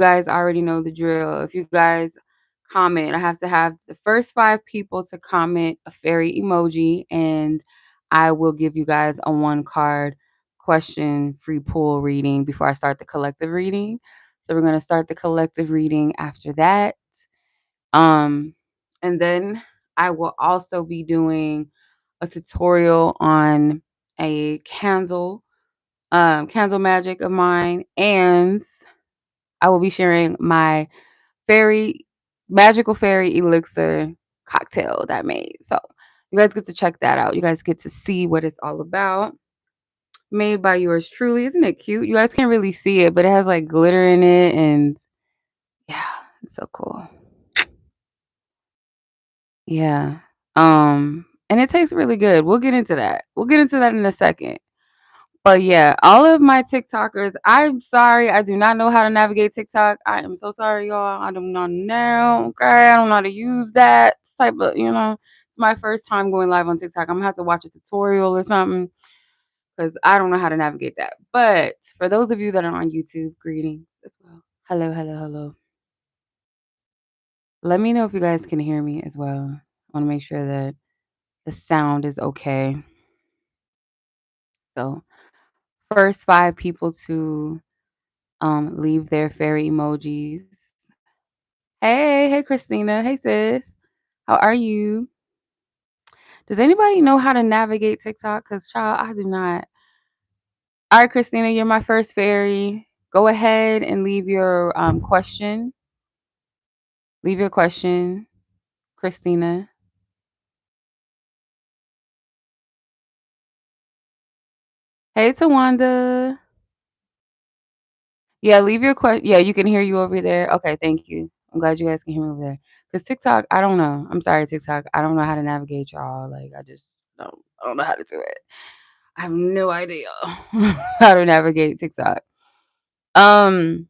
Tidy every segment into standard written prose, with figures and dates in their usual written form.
guys already know the drill. If you guys comment, I have to have the first 5 people to comment a fairy emoji, and I will give you guys a 1 card question free pool reading before I start the collective reading. So we're gonna start the collective reading after that. Um, and then I will also be doing a tutorial on a candle magic of mine, and I will be sharing my fairy magical fairy elixir cocktail that I made. So you guys get to check that out. You guys get to see what it's all about. Made by yours truly. Isn't it cute? You guys can't really see it, but it has like glitter in it, and yeah, it's so cool. Yeah. And it tastes really good. We'll get into that. We'll get into that in a second. But yeah, all of my TikTokers, I'm sorry, I do not know how to navigate TikTok. I am so sorry, y'all. I do not know. Okay, I don't know how to use that type of, it's my first time going live on TikTok. I'm gonna have to watch a tutorial or something because I don't know how to navigate that. But for those of you that are on YouTube, greetings as well. Hello, hello, hello. Let me know if you guys can hear me as well. I want to make sure that the sound is okay. So, first 5 people to leave their fairy emojis. Hey, Christina. Hey, sis. How are you? Does anybody know how to navigate TikTok? Because, child, I do not. All right, Christina, you're my first fairy. Go ahead and leave your question. Leave your question, Christina. Hey, Tawanda. Yeah, leave your question. Yeah, you can hear you over there. Okay, thank you. I'm glad you guys can hear me over there. Because TikTok, I don't know. I'm sorry, TikTok. I don't know how to navigate y'all. Like, I don't know how to do it. I have no idea how to navigate TikTok. Um,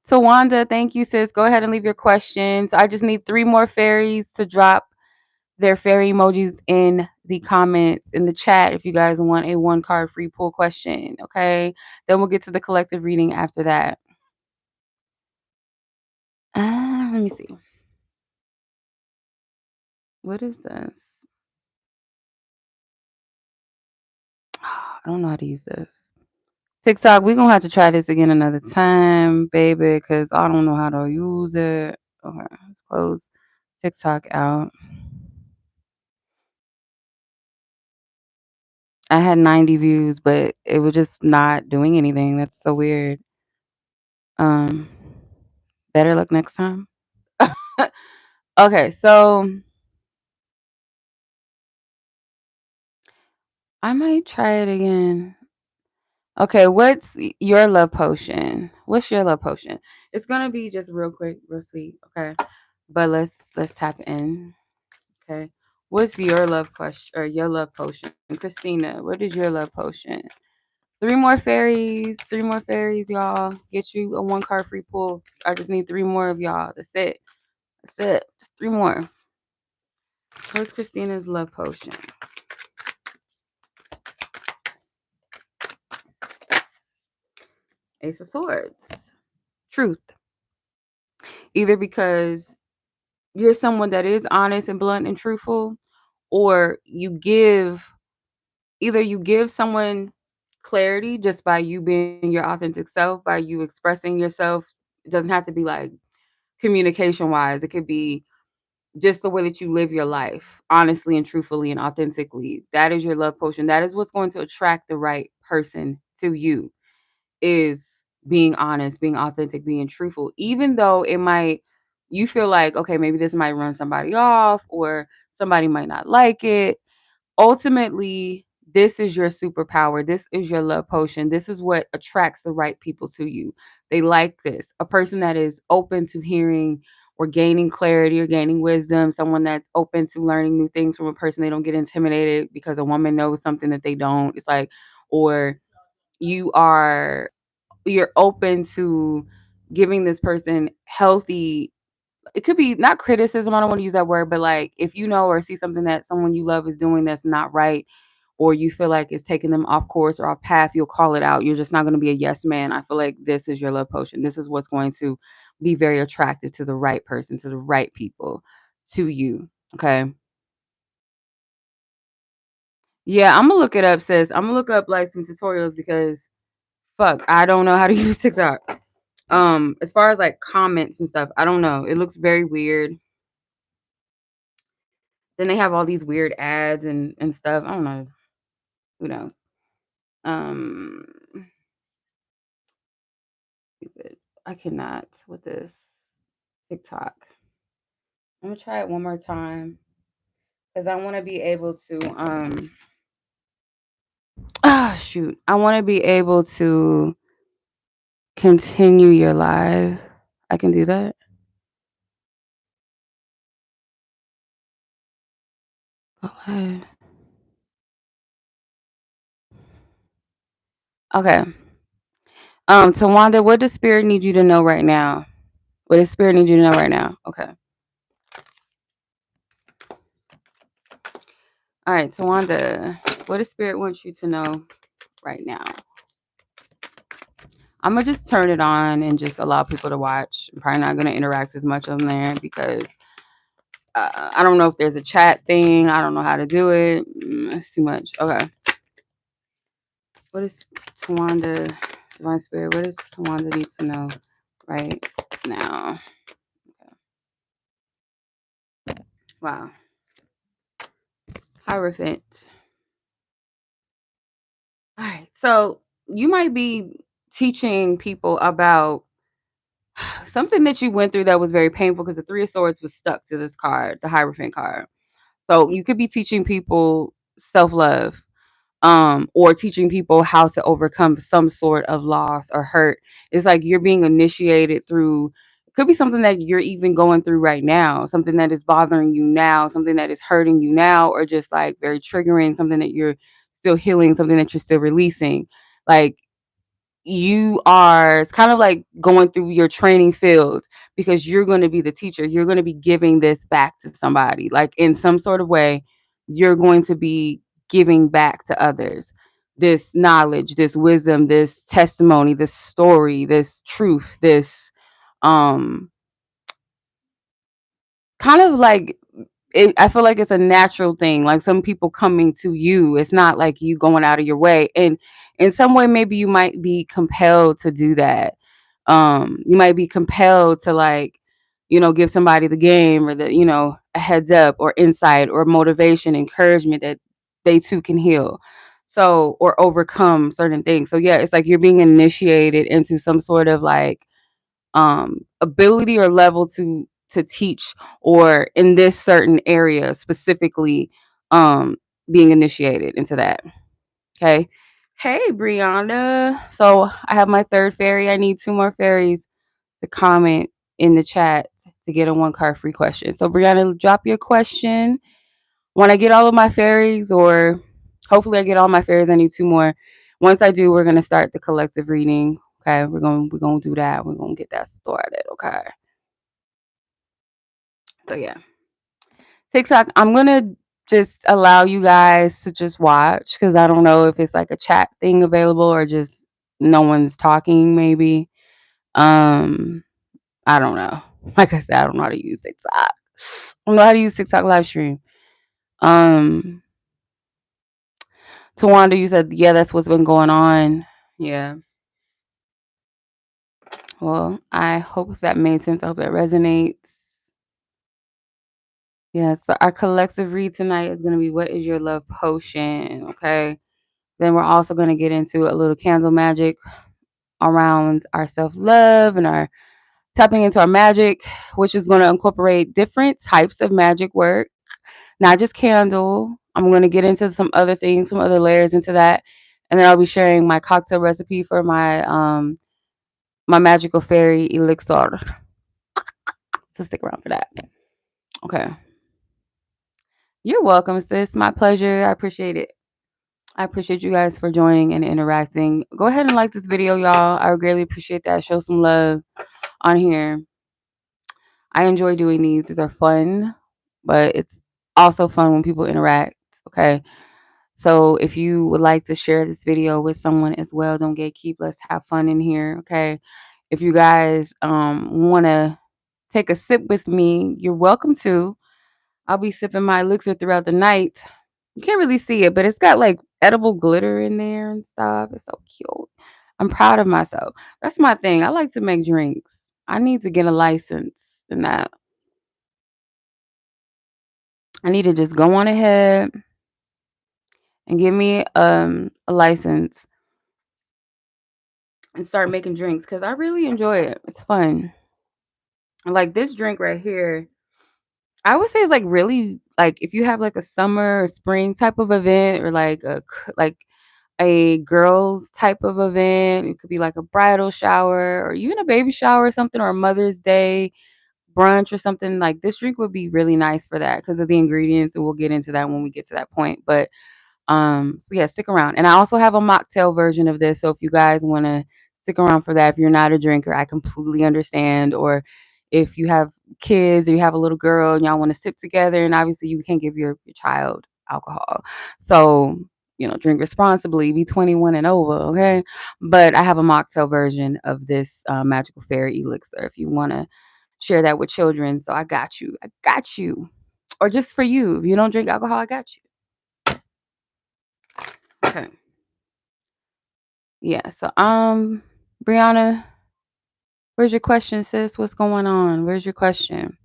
so Wanda, thank you, sis. Go ahead and leave your questions. I just need 3 more fairies to drop their fairy emojis in the comments in the chat if you guys want a 1 card free pull question. Okay. Then we'll get to the collective reading after that. Let me see. What is this? I don't know how to use this. TikTok, we're gonna have to try this again another time, baby, because I don't know how to use it. Okay, let's close TikTok out. I had 90 views, but it was just not doing anything. That's so weird. Um, better luck next time. Okay, so I might try it again. Okay, what's your love potion? What's your love potion? It's gonna be just real quick, real sweet. Okay, but let's tap in. Okay, what's your love question or your love potion, Christina? What is your love potion? 3 more fairies, y'all. Get you a 1 card free pull. I just need 3 more of y'all. That's it. That's it. Just 3 more. What's Christina's love potion? Ace of Swords. Truth. Either because you're someone that is honest and blunt and truthful, or you give someone clarity just by you being your authentic self, by you expressing yourself. It doesn't have to be like communication wise. It could be just the way that you live your life honestly and truthfully and authentically. That is your love potion. That is what's going to attract the right person to you, is being honest, being authentic, being truthful, even though you feel like, okay, maybe this might run somebody off or somebody might not like it. Ultimately, this is your superpower. This is your love potion. This is what attracts the right people to you. They like this. A person that is open to hearing or gaining clarity or gaining wisdom, someone that's open to learning new things from a person. They don't get intimidated because a woman knows something that they don't. It's like, or you are you're open to giving this person healthy, it could be not criticism, I don't want to use that word, but like if you know or see something that someone you love is doing that's not right, or you feel like it's taking them off course or off path, you'll call it out. You're just not going to be a yes man. I feel like this is your love potion. This is what's going to be very attractive to the right person, to the right people, to you. Okay. Yeah, I'm gonna look it up, sis. I'm gonna look up like some tutorials because fuck, I don't know how to use TikTok. As far as like comments and stuff, I don't know. It looks very weird. Then they have all these weird ads and stuff. I don't know. Who knows? Um, stupid. I cannot with this TikTok. I'm gonna try it one more time because I want to be able to shoot. I want to be able to continue your live. I can do that. Okay. Okay. Tawanda, what does spirit need you to know right now? What does spirit need you to know right now? Okay. All right, Tawanda, what does spirit want you to know right now? I'm gonna just turn it on and just allow people to watch. I'm probably not gonna interact as much on there because I don't know if there's a chat thing. I don't know how to do it. It's too much. Okay. What is Tawanda, Divine Spirit? What does Tawanda need to know right now? Okay. Wow. Hierophant. All right. So you might be teaching people about something that you went through that was very painful because the Three of Swords was stuck to this card, the Hierophant card. So you could be teaching people self-love, or teaching people how to overcome some sort of loss or hurt. It's like you're being initiated through, it could be something that you're even going through right now, something that is bothering you now, something that is hurting you now, or just like very triggering, something that you're still healing, something that you're still releasing. Like you are, it's kind of like going through your training field because you're going to be the teacher. You're going to be giving this back to somebody, like in some sort of way. You're going to be giving back to others this knowledge, this wisdom, this testimony, this story, this truth, this um kind of like I feel like it's a natural thing. Like some people coming to you, it's not like you going out of your way. And in some way, maybe you might be compelled to do that. You might be compelled to like, give somebody the game or the, a heads up or insight or motivation, encouragement that they too can heal. So, or overcome certain things. So yeah, it's like you're being initiated into some sort of like ability or level to teach, or in this certain area specifically, um being initiated into that. Okay. Hey Brianna, so I have my third fairy. I need two more fairies to comment in the chat to get a one card free question. So Brianna, drop your question. When I get all of my fairies, or hopefully I get all my fairies, I need two more. Once I do, we're gonna start the collective reading. Okay, we're gonna do that. We're gonna get that started. Okay. So yeah, TikTok. I'm gonna just allow you guys to just watch because I don't know if it's like a chat thing available or just no one's talking. Maybe. Um, I don't know. Like I said, I don't know how to use TikTok. I don't know how to use TikTok live stream. Um, Tawanda, you said yeah, that's what's been going on. Yeah. Well, I hope that made sense. I hope that resonates. Yeah, so our collective read tonight is going to be what is your love potion? Okay. Then we're also going to get into a little candle magic around our self love and our tapping into our magic, which is going to incorporate different types of magic work, not just candle. I'm going to get into some other things, some other layers into that. And then I'll be sharing my cocktail recipe for my magical fairy elixir. So stick around for that. Okay. You're welcome, sis. My pleasure. I appreciate it. I appreciate you guys for joining and interacting. Go ahead and like this video, y'all. I would greatly appreciate that. Show some love on here. I enjoy doing these. These are fun, but it's also fun when people interact. Okay. So if you would like to share this video with someone as well, don't gatekeep. Let's have fun in here, okay? If you guys want to take a sip with me, you're welcome to. I'll be sipping my elixir throughout the night. You can't really see it, but it's got like edible glitter in there and stuff. It's so cute. I'm proud of myself. That's my thing. I like to make drinks. I need to get a license in that. I need to just go on ahead and give me a license and start making drinks because I really enjoy it. It's fun. And like this drink right here, I would say it's like really like if you have like a summer or spring type of event or like like a girls type of event. It could be like a bridal shower or even a baby shower or something or a Mother's Day brunch or something. Like this drink would be really nice for that because of the ingredients, and we'll get into that when we get to that point. But so yeah, stick around. And I also have a mocktail version of this. So if you guys want to stick around for that, if you're not a drinker, I completely understand. Or if you have kids or you have a little girl and y'all want to sip together, and obviously you can't give your child alcohol. So, drink responsibly, be 21 and over, okay? But I have a mocktail version of this magical fairy elixir if you want to share that with children. So I got you. I got you. Or just for you. If you don't drink alcohol, I got you. Okay. Yeah, so Brianna, where's your question, sis? What's going on? Where's your question?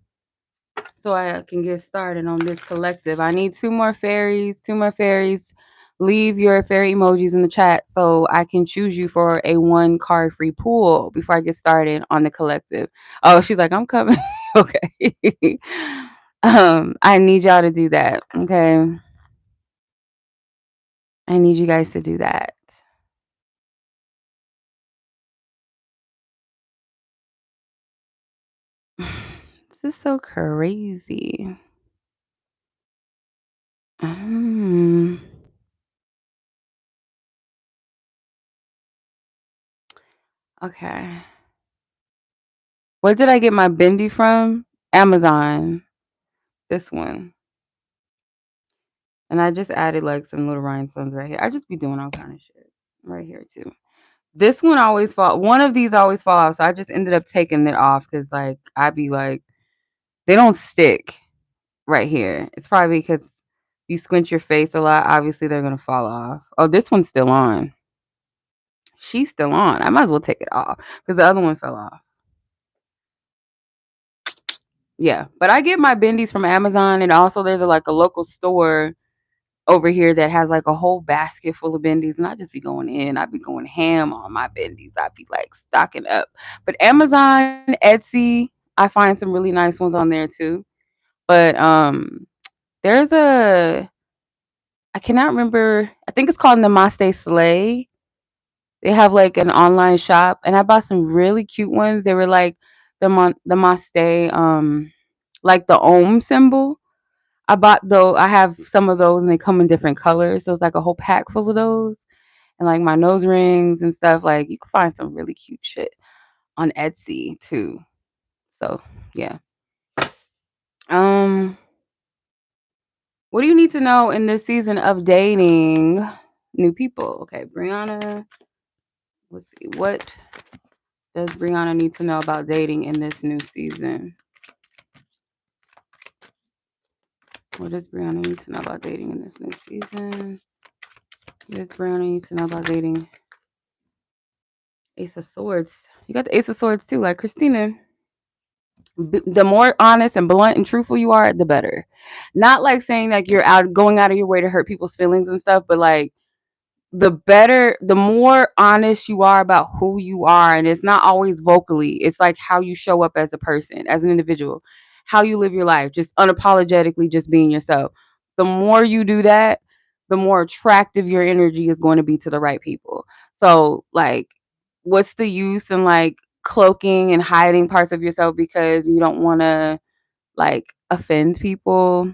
So I can get started on this collective. I need two more fairies, two more fairies. Leave your fairy emojis in the chat so I can choose you for a one card free pool before I get started on the collective. Oh, she's like, I'm coming. Okay. I need y'all to do that. Okay. I need you guys to do that. This is so crazy. Mm. Okay. Where did I get my bendy from? Amazon. This one. And I just added like some little rhinestones right here. I just be doing all kind of shit right here too. This one always fall. One of these always fall off. So I just ended up taking it off because like I'd be like, they don't stick right here. It's probably because you squint your face a lot. Obviously they're gonna fall off. Oh, this one's still on. She's still on. I might as well take it off because the other one fell off. Yeah, but I get my bendies from Amazon, and also there's like a local store over here that has like a whole basket full of bendies, and I just be going in. I be going ham on my bendies. I be like stocking up. But Amazon, Etsy, I find some really nice ones on there too. But there's I cannot remember. I think it's called Namaste Slay. They have like an online shop, and I bought some really cute ones. They were like Namaste, like the Om symbol. I have some of those and they come in different colors. So it's like a whole pack full of those. And like my nose rings and stuff. Like you can find some really cute shit on Etsy too. So yeah. Um, what do you need to know in this season of dating new people? Okay, Brianna. Let's see. What does Brianna need to know about dating in this new season? What does Brianna need to know about dating in this new season? What does Brianna need to know about dating? Ace of Swords. You got the Ace of Swords too, like Christina. The more honest and blunt and truthful you are, the better. Not like saying like you're going out of your way to hurt people's feelings and stuff, but like the more honest you are about who you are, and it's not always vocally. It's like how you show up as a person, as an individual, how you live your life, just unapologetically, just being yourself. The more you do that, the more attractive your energy is going to be to the right people. So like, what's the use in like cloaking and hiding parts of yourself because you don't want to like offend people?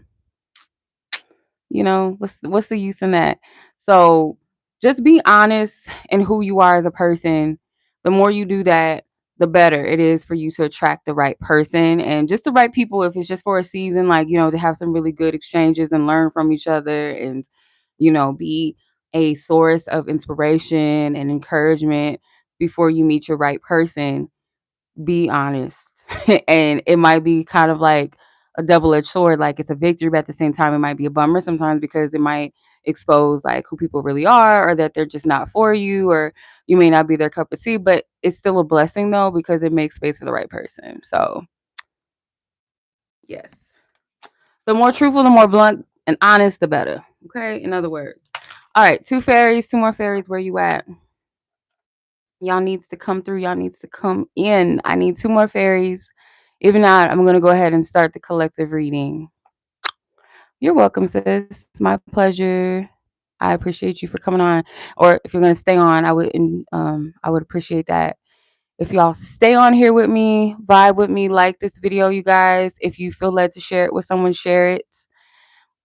What's the use in that? So just be honest in who you are as a person. The more you do that, the better it is for you to attract the right person and just the right people. If it's just for a season, like, to have some really good exchanges and learn from each other and, be a source of inspiration and encouragement before you meet your right person, be honest. And it might be kind of like a double-edged sword, like it's a victory, but at the same time it might be a bummer sometimes because it might expose like who people really are, or that they're just not for you, or you may not be their cup of tea, but it's still a blessing though because it makes space for the right person. So yes, the more truthful, the more blunt and honest, the better. Okay, in other words. All right, two fairies, two more fairies. Where you at? Y'all needs to come through. Y'all needs to come in. I need two more fairies. If not, I'm going to go ahead and start the collective reading. You're welcome, sis. My pleasure. I appreciate you for coming on. Or if you're going to stay on, I would appreciate that. If y'all stay on here with me, vibe with me, like this video, you guys. If you feel led to share it with someone, share it.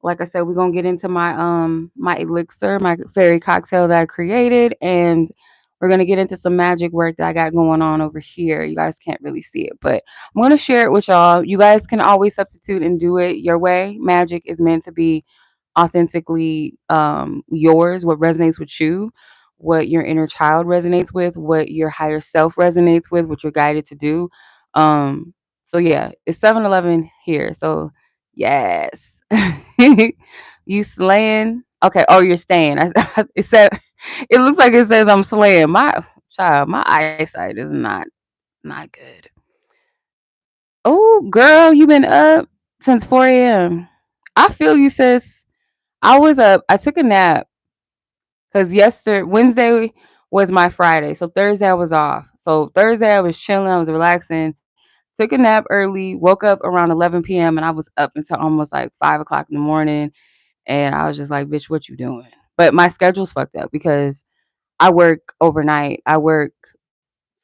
Like I said, we're gonna get into my elixir, my fairy cocktail that I created, and we're gonna get into some magic work that I got going on over here. You guys can't really see it, but I'm gonna share it with y'all. You guys can always substitute and do it your way. Magic is meant to be authentically yours, what resonates with you, what your inner child resonates with, what your higher self resonates with, what you're guided to do. So yeah, it's 7-Eleven here. So yes. You slaying? Okay. Oh, you're staying. It said it looks like it says I'm slaying. My child, my eyesight is not good. Oh, girl, you been up since 4 a.m. I feel you, sis. I was up. I took a nap because Wednesday was my Friday. So Thursday I was off. So Thursday I was chilling. I was relaxing. Took a nap early. Woke up around 11 p.m. and I was up until almost like 5 o'clock in the morning. And I was just like, bitch, what you doing? But my schedule's fucked up because I work overnight. I work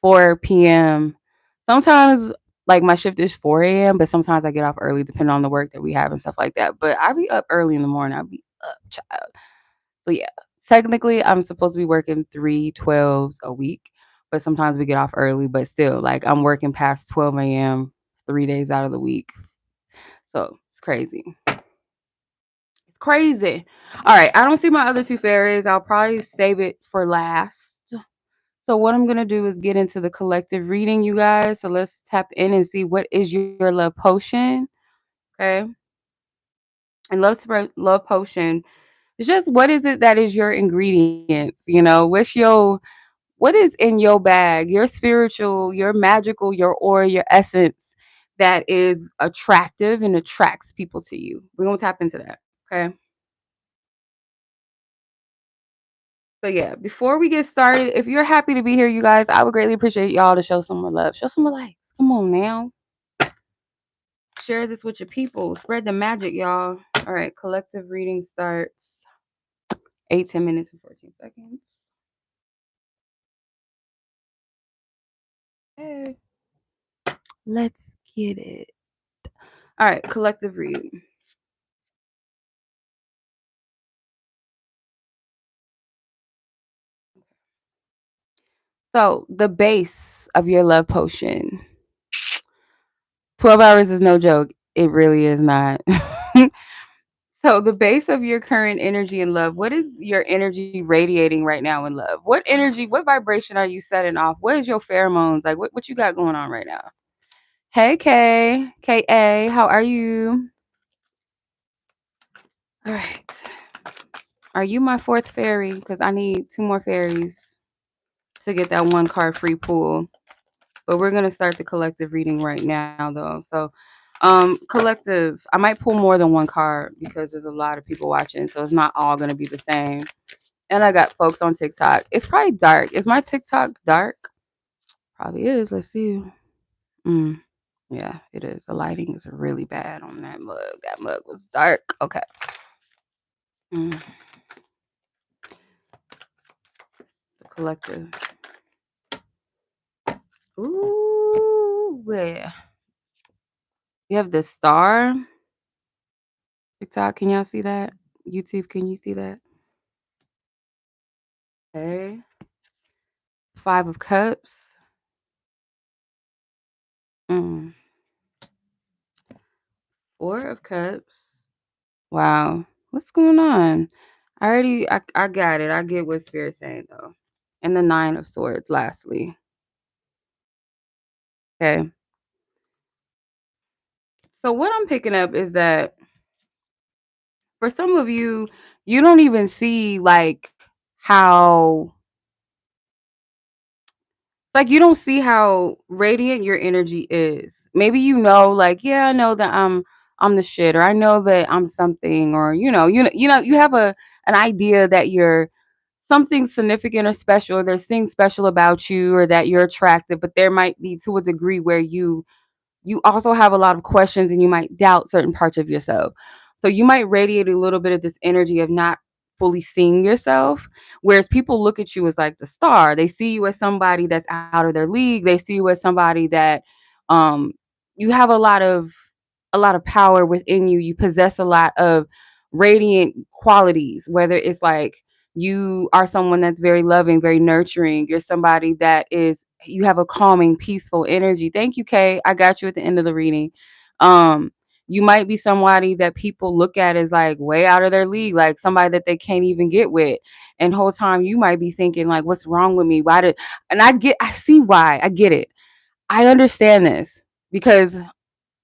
4 p.m. Sometimes like my shift is 4 a.m., but sometimes I get off early depending on the work that we have and stuff like that. But I be up early in the morning. I be up, child. So yeah, technically I'm supposed to be working 3 12s a week, but sometimes we get off early. But still, like I'm working past 12 a.m. 3 days out of the week. So it's crazy. Crazy. All right, I don't see my other two fairies. I'll probably save it for last. So what I'm gonna do is get into the collective reading, you guys. So let's tap in and see what is your love potion. Okay, and love potion. It's just what is it that is your ingredients? What is in your bag, your spiritual, your magical, your aura, your essence that is attractive and attracts people to you. We're gonna tap into that. Okay. So yeah, before we get started, if you're happy to be here, you guys, I would greatly appreciate y'all to show some more love. Show some more likes. Come on now. Share this with your people. Spread the magic, y'all. All right, collective reading starts 10 minutes and 14 seconds. Hey, let's get it. All right, collective reading. So the base of your love potion. 12 hours is no joke. It really is not. So the base of your current energy in love, what is your energy radiating right now in love? What energy, what vibration are you setting off? What is your pheromones? Like what you got going on right now? Hey K.A., how are you? All right. Are you my fourth fairy? Because I need two more fairies to get that one card free pool. But we're gonna start the collective reading right now though. So collective, I might pull more than one card because there's a lot of people watching, so it's not all gonna be the same. And I got folks on TikTok. It's probably dark. Is my TikTok dark? Probably is. Let's see. Mm, yeah, it is. The lighting is really bad on that mug. That mug was dark. Okay. Mm, the collective. Ooh, where? You have the star. TikTok, can y'all see that? YouTube, can you see that? Okay. 5 of Cups. Mm. 4 of Cups. Wow. What's going on? I got it. I get what Spirit's saying though. And the 9 of Swords, lastly. Okay. So what I'm picking up is that for some of you, you don't even see like how you don't see how radiant your energy is. Maybe you know, like, yeah, I know that I'm the shit, or I know that I'm something, or you have an idea that you're something significant or special, or there's things special about you, or that you're attractive, but there might be to a degree where you also have a lot of questions and you might doubt certain parts of yourself. So you might radiate a little bit of this energy of not fully seeing yourself. Whereas people look at you as like the star. They see you as somebody that's out of their league. They see you as somebody that um you have a lot of power within you. You possess a lot of radiant qualities, whether it's like you are someone that's very loving, very nurturing. You're somebody that is you have a calming, peaceful energy. Thank you, Kay. I got you at the end of the reading. Um, you might be somebody that people look at as like way out of their league, like somebody that they can't even get with. And the whole time you might be thinking, like, what's wrong with me? Why did and I see why. I get it. I understand this because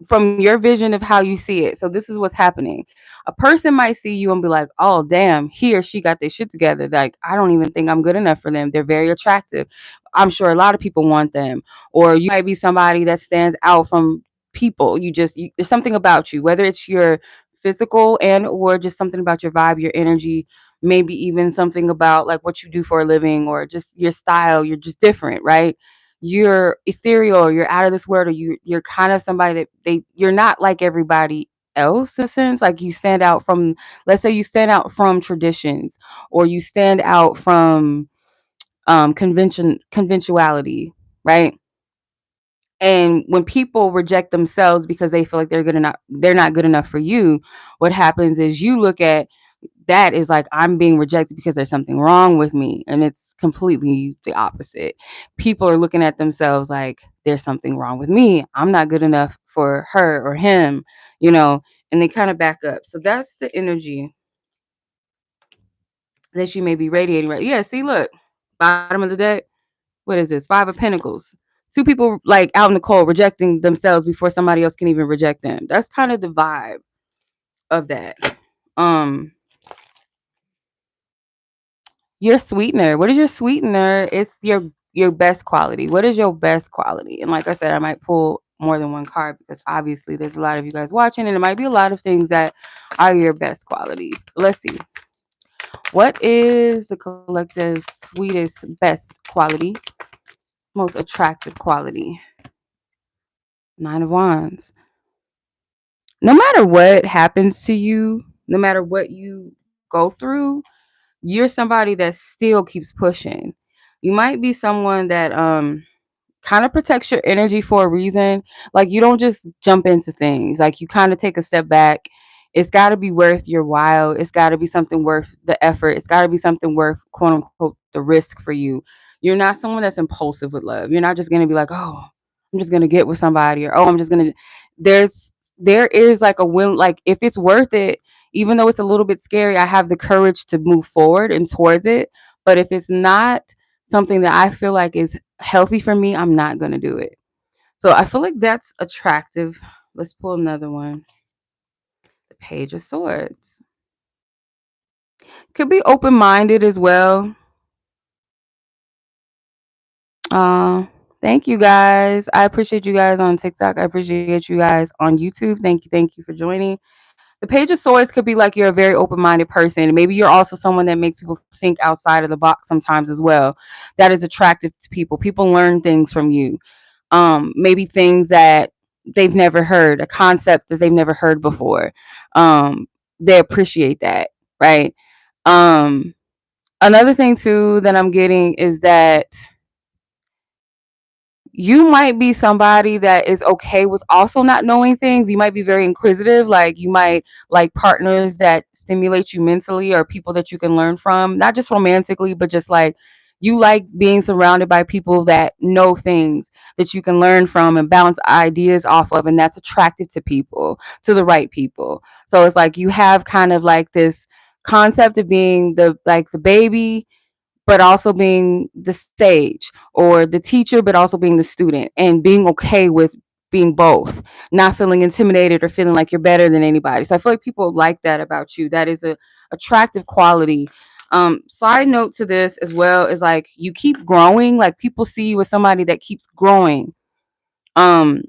from your vision of how you see it. So this is what's happening. A person might see you and be like, "Oh, damn, he or she got their shit together. Like, I don't even think I'm good enough for them. They're very attractive. I'm sure a lot of people want them." Or you might be somebody that stands out from people. There's something about you, whether it's your physical and or just something about your vibe, your energy, maybe even something about like what you do for a living or just your style. You're just different, right? You're ethereal, you're out of this world, or you're kind of somebody that you're not like everybody else in a sense. Like you stand out from, let's say you stand out from traditions, or you stand out from conventionality, right? And when people reject themselves because they feel like they're not good enough for you, what happens is you look at that is like I'm being rejected because there's something wrong with me. And it's completely the opposite. People are looking at themselves like there's something wrong with me. I'm not good enough for her or him, you know, and they kind of back up. So that's the energy that you may be radiating right. Yeah, see, look, bottom of the deck. What is this? 5 of Pentacles. Two people like out in the cold rejecting themselves before somebody else can even reject them. That's kind of the vibe of that. Um Your sweetener. What is your sweetener? It's your best quality. What is your best quality? And like I said, I might pull more than one card because obviously there's a lot of you guys watching and it might be a lot of things that are your best qualities. Let's see. What is the collective's sweetest, best quality? Most attractive quality? 9 of Wands. No matter what happens to you, no matter what you go through, you're somebody that still keeps pushing. You might be someone that kind of protects your energy for a reason. Like you don't just jump into things. Like you kind of take a step back. It's got to be worth your while. It's got to be something worth the effort. It's got to be something worth quote unquote the risk for you. You're not someone that's impulsive with love. You're not just going to be like, "Oh, I'm just going to get with somebody," or "Oh, I'm just going to." There is like a will, like if it's worth it, even though it's a little bit scary, I have the courage to move forward and towards it. But if it's not something that I feel like is healthy for me, I'm not going to do it. So I feel like that's attractive. Let's pull another one. The Page of Swords. Could be open minded as well. Uh, Thank you guys. I appreciate you guys on TikTok. I appreciate you guys on YouTube. Thank you for joining. The Page of Swords could be like you're a very open-minded person. Maybe you're also someone that makes people think outside of the box sometimes as well. That is attractive to people. People learn things from you. Maybe things that they've never heard, a concept that they've never heard before. They appreciate that, right? Um, Another thing too that I'm getting is that you might be somebody that is okay with also not knowing things. You might be very inquisitive. Like you might like partners that stimulate you mentally or people that you can learn from, not just romantically, but just like you like being surrounded by people that know things that you can learn from and bounce ideas off of. And that's attractive to people, to the right people. So it's like you have kind of like this concept of being the baby, but also being the sage, or the teacher, but also being the student, and being okay with being both, not feeling intimidated or feeling like you're better than anybody. So I feel like people like that about you. That is a attractive quality. Side note to this as well is like you keep growing. Like people see you as somebody that keeps growing. Um,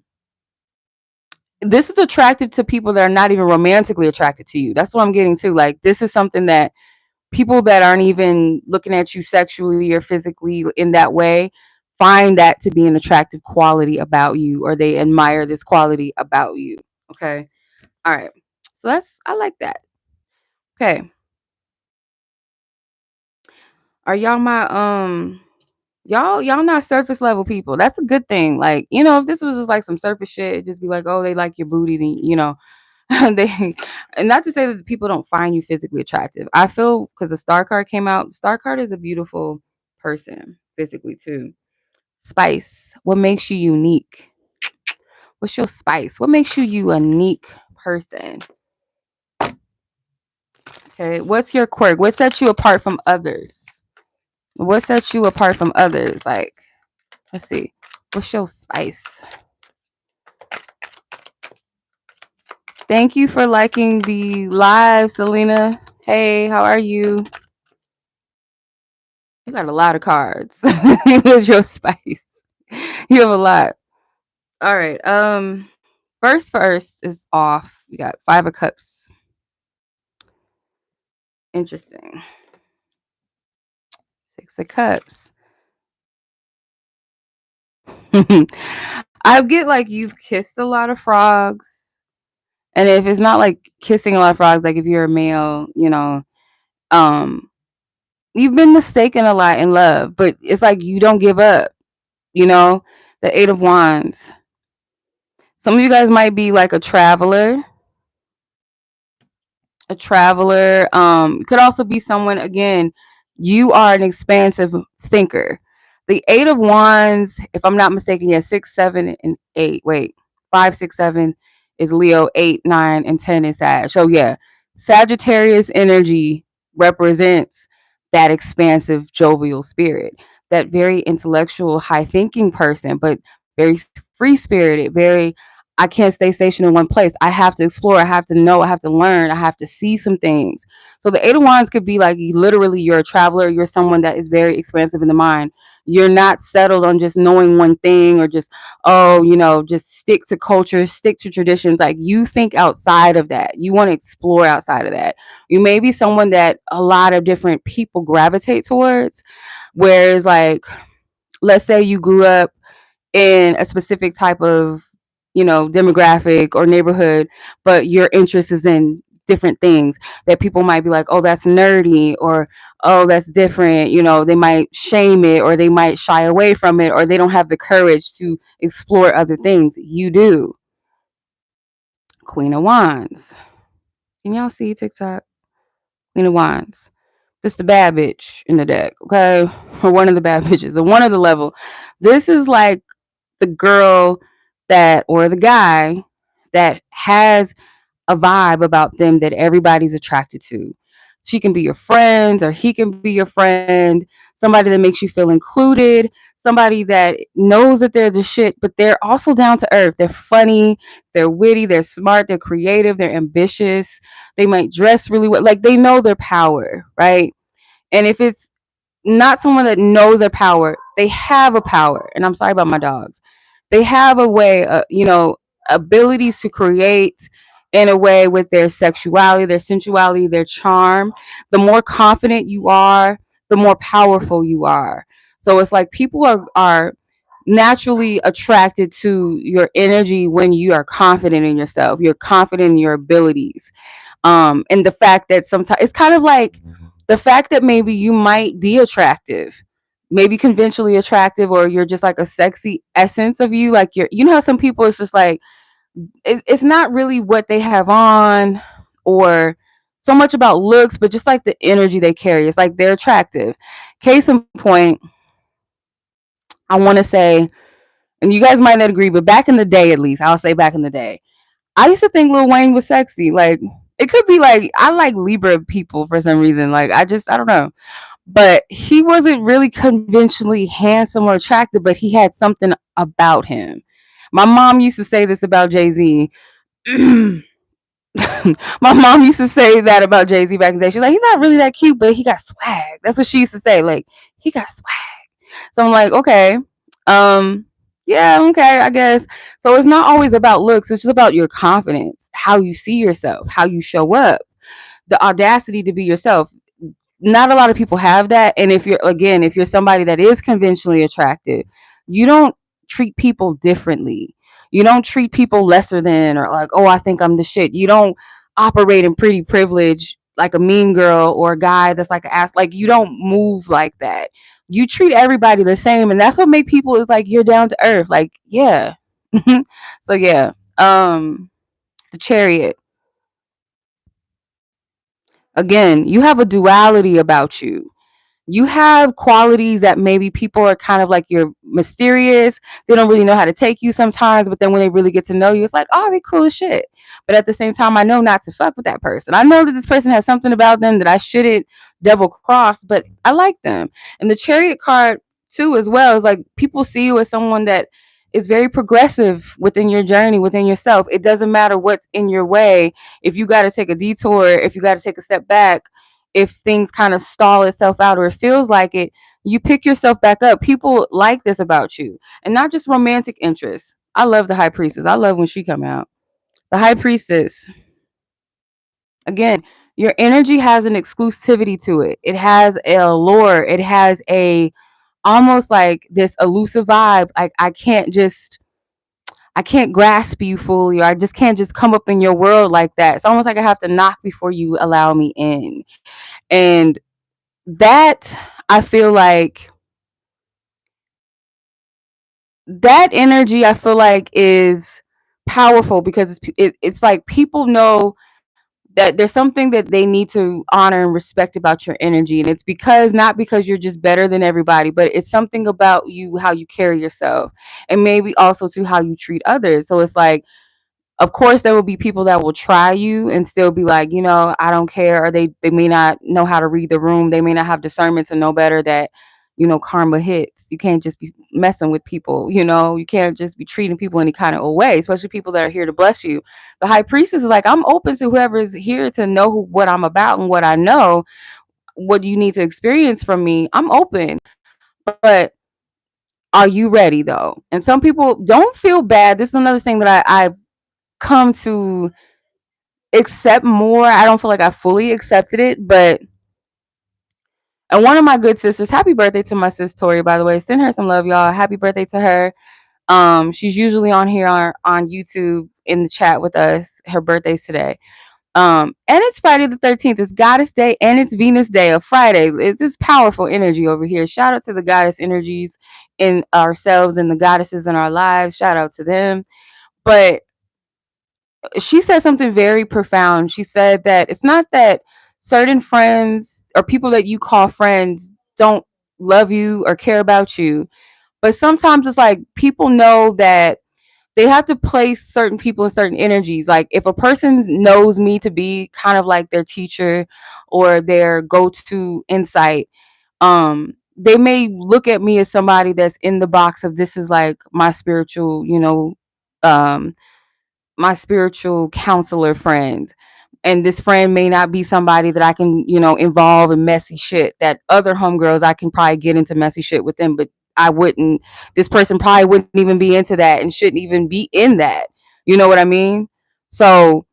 this is attractive to people that are not even romantically attracted to you. That's what I'm getting to. Like this is something that people that aren't even looking at you sexually or physically in that way find that to be an attractive quality about you, or they admire this quality about you. Okay. All right. So that's, I like that. Okay. Are y'all my y'all not surface level people? That's a good thing. Like, if this was just like some surface shit, it'd just be like, oh, they like your booty, then they, and not to say that people don't find you physically attractive. I feel because the star card came out, the star card is a beautiful person physically too. Spice. What makes you unique? What's your spice? What makes you a unique person? Okay. What's your quirk? What sets you apart from others? What sets you apart from others? Like, let's see. What's your spice? Thank you for liking the live, Selena. Hey, how are you? You got a lot of cards. What's your spice? You have a lot. All right. First is off. We got 5 of Cups. Interesting. 6 of Cups. I get like you've kissed a lot of frogs. And if it's not like kissing a lot of frogs, like if you're a male, um, you've been mistaken a lot in love, but it's like you don't give up, you know? The 8 of Wands. Some of you guys might be like a traveler. Could also be someone, again, you are an expansive thinker. The 8 of Wands, if I'm not mistaken, yeah, 6 7 and 8, wait, 5 6 7 is Leo, 8 9 and 10 is Sag. So yeah, Sagittarius energy represents that expansive jovial spirit, that very intellectual high thinking person, but very free spirited, very, I can't stay stationed in one place. I have to explore. I have to know. I have to learn. I have to see some things. So the 8 of Wands could be like literally you're a traveler. You're someone that is very expansive in the mind. You're not settled on just knowing one thing, or just, oh, just stick to culture, stick to traditions. Like you think outside of that. You want to explore outside of that. You may be someone that a lot of different people gravitate towards. Whereas like, let's say you grew up in a specific type of demographic or neighborhood, but your interest is in different things that people might be like, oh, that's nerdy, or oh, that's different. They might shame it, or they might shy away from it, or they don't have the courage to explore other things. You do. Queen of Wands. Can y'all see TikTok? Queen of Wands. This the bad bitch in the deck, okay? Or one of the bad bitches, or one of the level. This is like the girl that, or the guy that has a vibe about them that everybody's attracted to. She can be your friend, or he can be your friend, somebody that makes you feel included, somebody that knows that they're the shit, but they're also down to earth. They're funny, they're witty, they're smart, they're creative, they're ambitious. They might dress really well. Like they know their power, right? And if it's not someone that knows their power, they have a power. And I'm sorry about my dogs. They have a way, abilities to create in a way with their sexuality, their sensuality, their charm. The more confident you are, the more powerful you are. So it's like people are naturally attracted to your energy when you are confident in yourself. You're confident in your abilities. And the fact that sometimes it's kind of like the fact that maybe you might be attractive, maybe conventionally attractive, or you're just like a sexy essence of you. Like how some people, it's just like it's not really what they have on, or so much about looks, but just like the energy they carry. It's like they're attractive. Case in point, I want to say, and you guys might not agree, but back in the day, at least I'll say back in the day, I used to think Lil Wayne was sexy. Like It could be like I like Libra people for some reason. Like I don't know. But he wasn't really conventionally handsome or attractive, but he had something about him. My mom used to say this about Jay-Z. My mom used to say that about Jay-Z back in the day. She's like, he's not really that cute, but he got swag. That's what she used to say. Like, he got swag. So I'm like, okay. Um, yeah, okay, I guess. So it's not always about looks, it's just about your confidence, how you see yourself, how you show up, the audacity to be yourself. Not a lot of people have that. And if you're somebody that is conventionally attractive, you don't treat people differently. You don't treat people lesser than, or like, oh, I think I'm the shit. You don't operate in pretty privilege like a mean girl or a guy that's like an ass. Like, you don't move like that. You treat everybody the same, and that's what make people is like you're down to earth. Like, yeah. So yeah. The Chariot. Again, you have a duality about you. You have qualities that maybe people are kind of like you're mysterious. They don't really know how to take you sometimes, but then when they really get to know you, it's like, oh, they cool as shit. But at the same time, I know not to fuck with that person. I know that this person has something about them that I shouldn't double cross, but I like them. And the Chariot card too, as well, is like people see you as someone that is very progressive within your journey, within yourself. It doesn't matter what's in your way. If you got to take a detour, if you got to take a step back, if things kind of stall itself out or it feels like it, you pick yourself back up. People like this about you, and not just romantic interests. I love the High Priestess. I love when she come out. The High Priestess. Again, your energy has an exclusivity to it. It has a allure. It has a almost like this elusive vibe. Like I can't grasp you fully, or I just can't just come up in your world like that. It's almost like I have to knock before you allow me in. And that I feel like that energy I feel like is powerful because it's like people know that there's something that they need to honor and respect about your energy, and it's because not because you're just better than everybody, but it's something about you, how you carry yourself, and maybe also to how you treat others. So it's like, of course there will be people that will try you and still be like, I don't care, or they may not know how to read the room, they may not have discernment to know better that karma hits. You can't just be messing with people, you can't just be treating people any kind of way, especially people that are here to bless you. The High Priestess is like, I'm open to whoever is here to know what I'm about and what I know, what you need to experience from me. I'm open, but are you ready though? And some people don't feel bad. This is another thing that I've come to accept more. I don't feel like I fully accepted it, but and one of my good sisters, happy birthday to my sis Tori, by the way. Send her some love, y'all. Happy birthday to her. She's usually on here on YouTube in the chat with us. Her birthday's today. And it's Friday the 13th. It's Goddess Day and it's Venus Day, a Friday. It's this powerful energy over here. Shout out to the goddess energies in ourselves and the goddesses in our lives. Shout out to them. But she said something very profound. She said that it's not that certain friends or people that you call friends don't love you or care about you, but sometimes it's like people know that they have to place certain people in certain energies. Like if a person knows me to be kind of like their teacher or their go-to insight, they may look at me as somebody that's in the box of this is like my spiritual, um my spiritual counselor friends. And this friend may not be somebody that I can, involve in messy shit. That other homegirls, I can probably get into messy shit with them, but I wouldn't. This person probably wouldn't even be into that and shouldn't even be in that. You know what I mean? So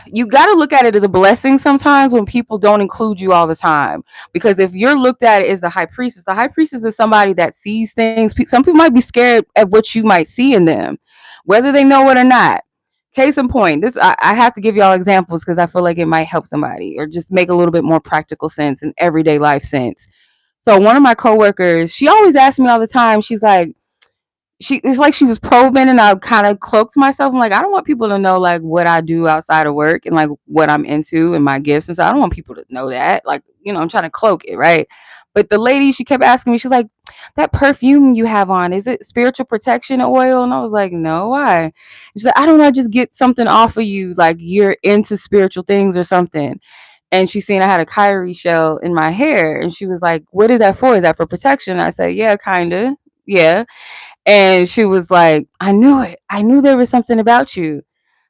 you got to look at it as a blessing sometimes when people don't include you all the time. Because if you're looked at as the High Priestess is somebody that sees things. Some people might be scared at what you might see in them, whether they know it or not. Case in point, this I have to give y'all examples because I feel like it might help somebody or just make a little bit more practical sense and everyday life sense. So one of my coworkers, she always asks me all the time. She's like, it's like she was probing, and I kind of cloaked myself. I'm like, I don't want people to know like what I do outside of work and like what I'm into and my gifts and stuff. I don't want people to know that. Like, I'm trying to cloak it, right? But the lady, she kept asking me, she's like, that perfume you have on, is it spiritual protection oil? And I was like, no, why? She's like, I don't know, just get something off of you, like you're into spiritual things or something. And she seen I had a Kyrie shell in my hair, and she was like, what is that for? Is that for protection? I said, yeah, kind of. Yeah. And she was like, I knew it. I knew there was something about you.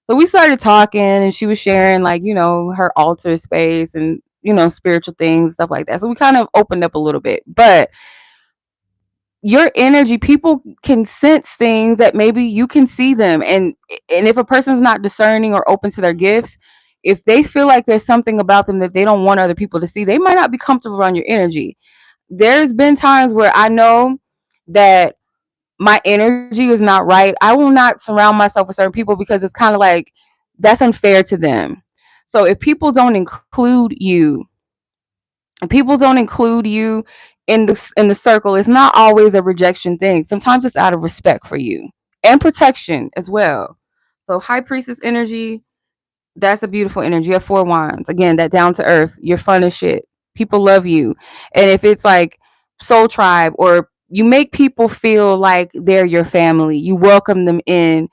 So we started talking, and she was sharing, like, her altar space and, spiritual things, stuff like that. So we kind of opened up a little bit. But your energy, people can sense things that maybe you can see them. And if a person's not discerning or open to their gifts, if they feel like there's something about them that they don't want other people to see, they might not be comfortable around your energy. There's been times where I know that my energy is not right. I will not surround myself with certain people because it's kind of like that's unfair to them. So if people don't include you in the circle, it's not always a rejection thing. Sometimes it's out of respect for you and protection as well. So high priestess energy, that's a beautiful energy. You have 4 wands. Again, that down to earth. You're fun as shit. People love you. And if it's like soul tribe, or you make people feel like they're your family, you welcome them in.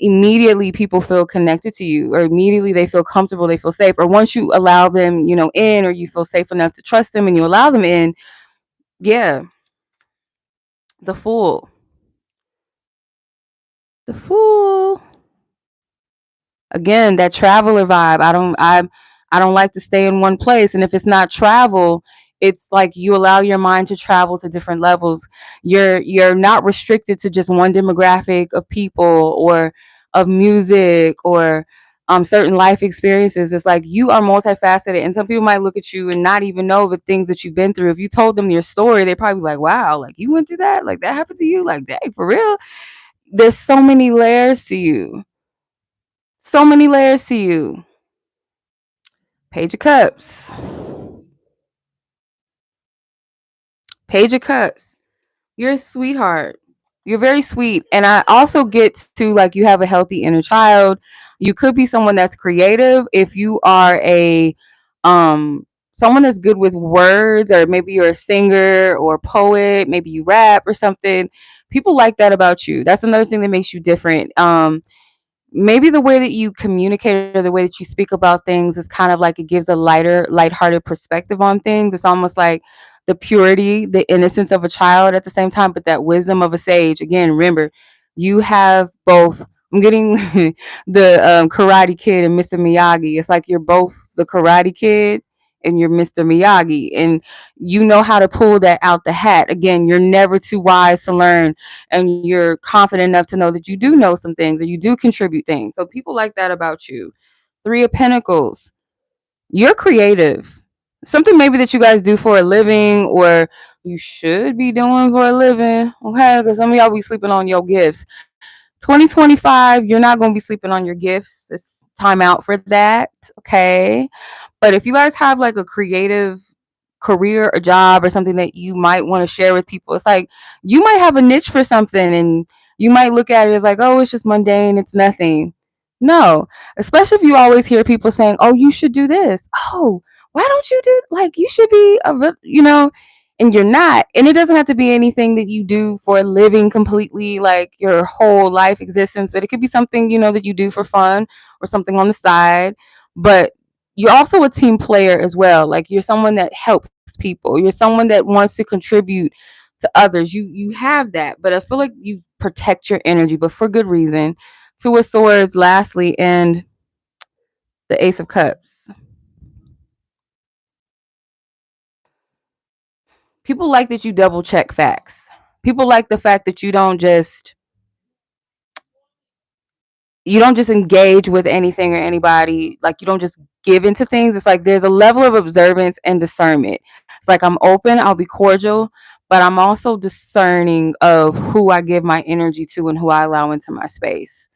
Immediately people feel connected to you, or immediately they feel comfortable, they feel safe. Or once you allow them, in, or you feel safe enough to trust them and you allow them in, yeah, the fool. The fool. Again, that traveler vibe. I don't like to stay in one place. And if it's not travel, it's like you allow your mind to travel to different levels. You're not restricted to just one demographic of people, or of music, or certain life experiences. It's like you are multifaceted, and some people might look at you and not even know the things that you've been through. If you told them your story, they'd probably be like, wow, like you went through that, like that happened to you, like dang, for real. There's so many layers to you. So many layers to you. Page of Cups. Page of Cups. You're a sweetheart. You're very sweet. And I also get to, like, you have a healthy inner child. You could be someone that's creative. If you are a someone that's good with words, or maybe you're a singer or a poet, maybe you rap or something. People like that about you. That's another thing that makes you different. Maybe the way that you communicate, or the way that you speak about things, is kind of like it gives a lighthearted perspective on things. It's almost like the purity, the innocence of a child at the same time, but that wisdom of a sage. Again, remember, you have both. I'm getting the Karate Kid and Mr. Miyagi. It's like you're both the Karate Kid and you're Mr. Miyagi, and you know how to pull that out the hat. Again, you're never too wise to learn, and you're confident enough to know that you do know some things, or you do contribute things. So people like that about you. 3 of Pentacles. You're creative. Something maybe that you guys do for a living, or you should be doing for a living. Okay, because some of y'all be sleeping on your gifts. 2025, you're not going to be sleeping on your gifts. It's time out for that. Okay. But if you guys have like a creative career or job, or something that you might want to share with people, it's like you might have a niche for something, and you might look at it as like, oh, it's just mundane, it's nothing. No, especially if you always hear people saying, oh, you should do this. Oh, why don't you do, like, you should be and you're not. And it doesn't have to be anything that you do for a living completely, like your whole life existence, but it could be something, that you do for fun, or something on the side. But you're also a team player as well. Like, you're someone that helps people. You're someone that wants to contribute to others. You have that, but I feel like you protect your energy, but for good reason. 2 of Swords, lastly, and the Ace of Cups. People like that you double check facts. People like the fact that you don't just engage with anything or anybody. Like, you don't just give into things. It's like there's a level of observance and discernment. It's like I'm open, I'll be cordial, but I'm also discerning of who I give my energy to and who I allow into my space.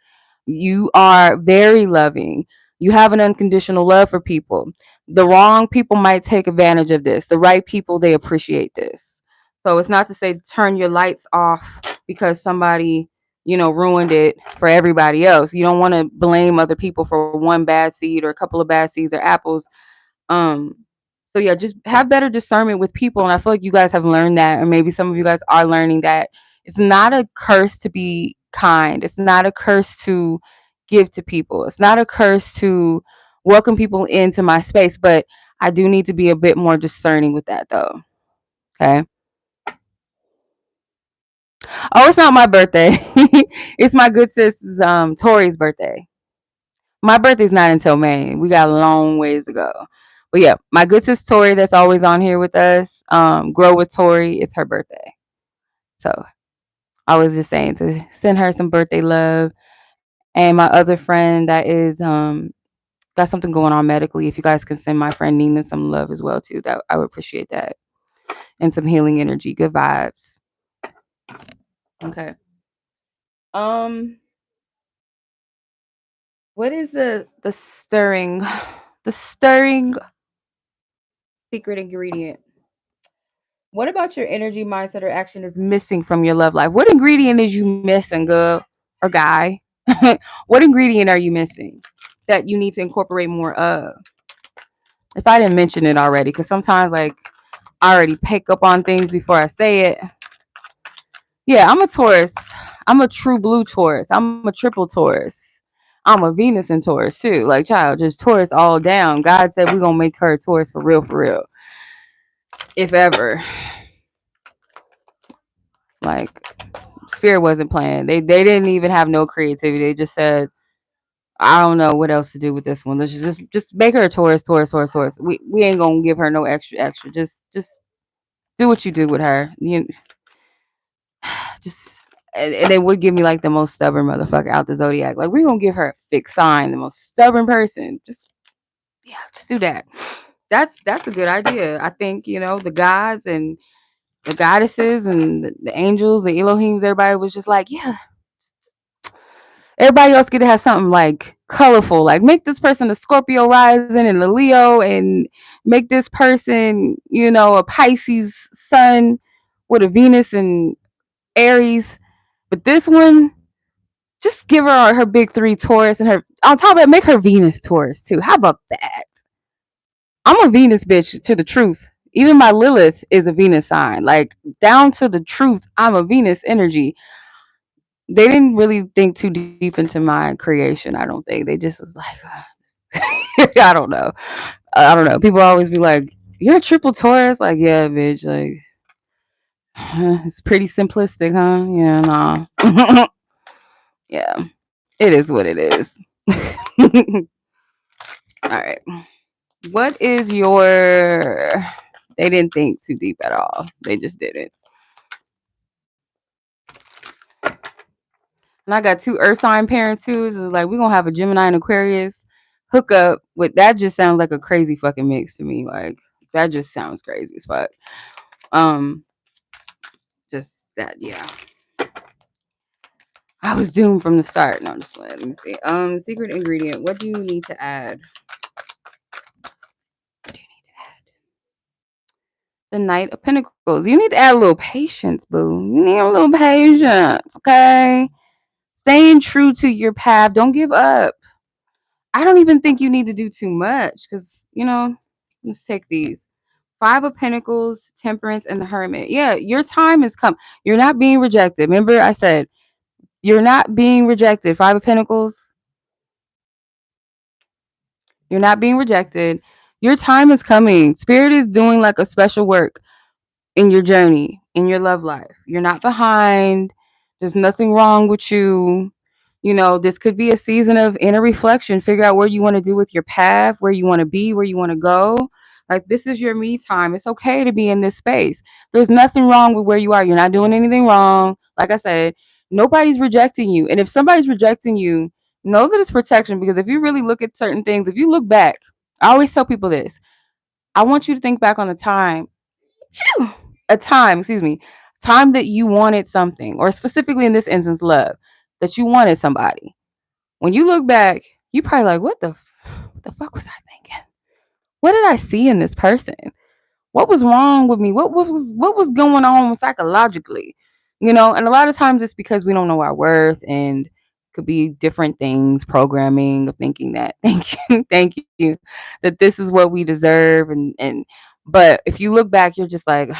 You are very loving. You have an unconditional love for people. The wrong people might take advantage of this. The right people, they appreciate this. So it's not to say turn your lights off because somebody, ruined it for everybody else. You don't want to blame other people for one bad seed or a couple of bad seeds or apples. Um, So yeah, just have better discernment with people. And I feel like you guys have learned that, or maybe some of you guys are learning that it's not a curse to be kind. It's not a curse to give to people. It's not a curse to welcome people into my space. But I do need to be a bit more discerning with that though. Okay. Oh, it's not my birthday. It's my good sis Tori's birthday. My birthday's not until May. We got a long ways to go. But yeah, my good sis Tori that's always on here with us, Grow with Tori, it's her birthday. So I was just saying to send her some birthday love. And my other friend that is got something going on medically. If you guys can send my friend Nina some love as well too, that I would appreciate that. And some healing energy, good vibes. Okay. Um, what is the stirring the stirring secret ingredient? What about your energy, mindset, or action is missing from your love life? What ingredient is you missing, girl or guy? What ingredient are you missing that you need to incorporate more of? If I didn't mention it already, because sometimes like I already pick up on things before I say it. Yeah, I'm a Taurus. I'm a true blue Taurus. I'm a triple Taurus. I'm a Venus in Taurus too. Like child, just Taurus all down. God said we're gonna make her a Taurus for real, for real. If ever. Like Spirit wasn't playing. They didn't even have no creativity. They just said, I don't know what else to do with this one. Let's just make her a Taurus, Taurus, Taurus, Taurus. We ain't gonna give her no extra. Just do what you do with her. You just and they would give me like the most stubborn motherfucker out the zodiac. Like we're gonna give her a fixed sign, the most stubborn person. Just yeah, just do that. That's a good idea. I think the gods and the goddesses and the angels, the Elohims, everybody was just like, yeah, everybody else get to have something like colorful, like make this person a Scorpio rising and a Leo, and make this person, a Pisces sun with a Venus and Aries. But this one, just give her big three Taurus, and her on top of it, make her Venus Taurus too. How about that? I'm a Venus bitch to the truth. Even my Lilith is a Venus sign. Like down to the truth, I'm a Venus energy. They didn't really think too deep into my creation. I don't think they just was like, I don't know. I don't know. People always be like, "You're a triple Taurus." Like, yeah, bitch. Like, it's pretty simplistic, huh? Yeah, nah. Yeah, it is what it is. All right. What is your? They didn't think too deep at all. They just did it. And I got two Earth sign parents too. So it's like we're gonna have a Gemini and Aquarius hook up with that. Just sounds like a crazy fucking mix to me. Like that just sounds crazy as fuck. Um, just that, yeah. I was doomed from the start. No, I'm just let me see. Secret ingredient. What do you need to add? What do you need to add? The Knight of Pentacles. You need to add a little patience, boo. You need a little patience, okay? Staying true to your path. Don't give up. I don't even think you need to do too much because, let's take these. Five of Pentacles, Temperance, and the Hermit. Yeah, your time has come. You're not being rejected. Remember, I said you're not being rejected. Five of Pentacles. You're not being rejected. Your time is coming. Spirit is doing like a special work in your journey, in your love life. You're not behind. There's nothing wrong with you. This could be a season of inner reflection. Figure out where you want to do with your path, where you want to be, where you want to go. Like, this is your me time. It's okay to be in this space. There's nothing wrong with where you are. You're not doing anything wrong. Like I said, nobody's rejecting you. And if somebody's rejecting you, know that it's protection, because if you really look at certain things, if you look back, I always tell people this. I want you to think back on excuse me, time that you wanted something, or specifically in this instance, love, that you wanted somebody. When you look back, you probably like, what the fuck was I thinking? What did I see in this person? What was wrong with me? What was going on psychologically? And a lot of times it's because we don't know our worth, and Could be different things, programming of thinking that thank you, that this is what we deserve, and but if you look back, you're just like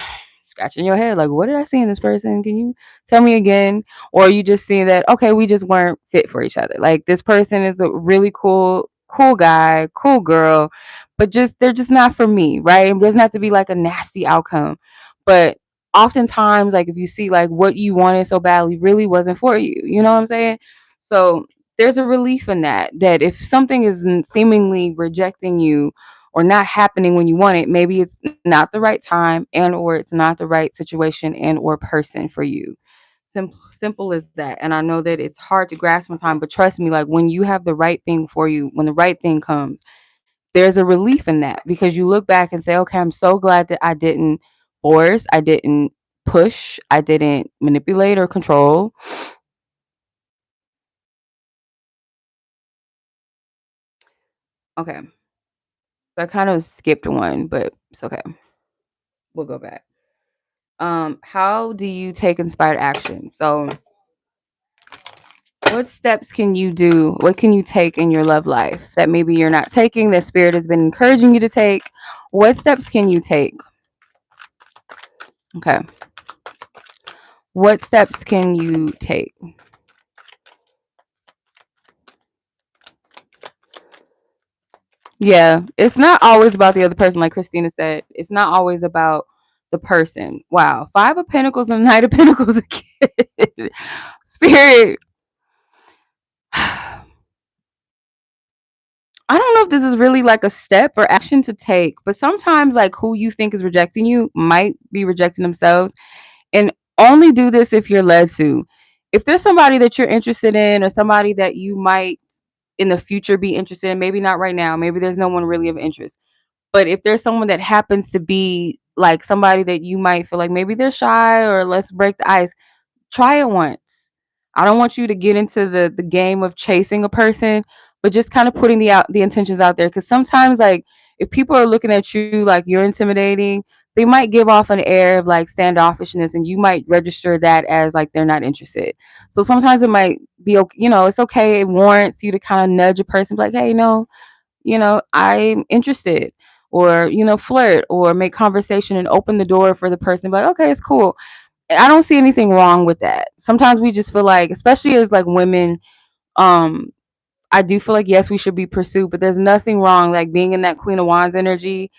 scratching your head, like, what did I see in this person? Can you tell me again? Or you just see that okay, we just weren't fit for each other. Like this person is a really cool guy, cool girl, but just they're just not for me, right? It doesn't have to be like a nasty outcome, but oftentimes, like if you see like what you wanted so badly really wasn't for you, you know what I'm saying? So there's a relief in that, that if something is seemingly rejecting you or not happening when you want it, maybe it's not the right time and or it's not the right situation and or person for you. Simple as that. And I know that it's hard to grasp sometimes, but trust me, like when you have the right thing for you, when the right thing comes, there's a relief in that because you look back and say, okay, I'm so glad that I didn't force, I didn't push, I didn't manipulate or control. Okay. So I kind of skipped one, but it's okay. We'll go back. How do you take inspired action? So what steps can you do? What can you take in your love life that maybe you're not taking, that spirit has been encouraging you to take? What steps can you take? Okay. What steps can you take? Yeah, it's not always about the other person, like Christina said. It's not always about the person. Wow, Five of Pentacles and Knight of Pentacles again. Spirit. I don't know if this is really like a step or action to take, but sometimes like who you think is rejecting you might be rejecting themselves. And only do this if you're led to. If there's somebody that you're interested in or somebody that you might in the future be interested in, maybe not right now, maybe there's no one really of interest. But if there's someone that happens to be like somebody that you might feel like maybe they're shy or let's break the ice, try it once. I don't want you to get into the game of chasing a person, but just kind of putting the intentions out there. Because sometimes, like if people are looking at you like you're intimidating, they might give off an air of like standoffishness, and you might register that as like they're not interested. So sometimes it might be okay, it's okay. It warrants you to kind of nudge a person, like, hey, no, I'm interested, or flirt or make conversation and open the door for the person, like, okay, it's cool. I don't see anything wrong with that. Sometimes we just feel like, especially as like women, um I do feel like yes, we should be pursued, but there's nothing wrong like being in that Queen of Wands energy,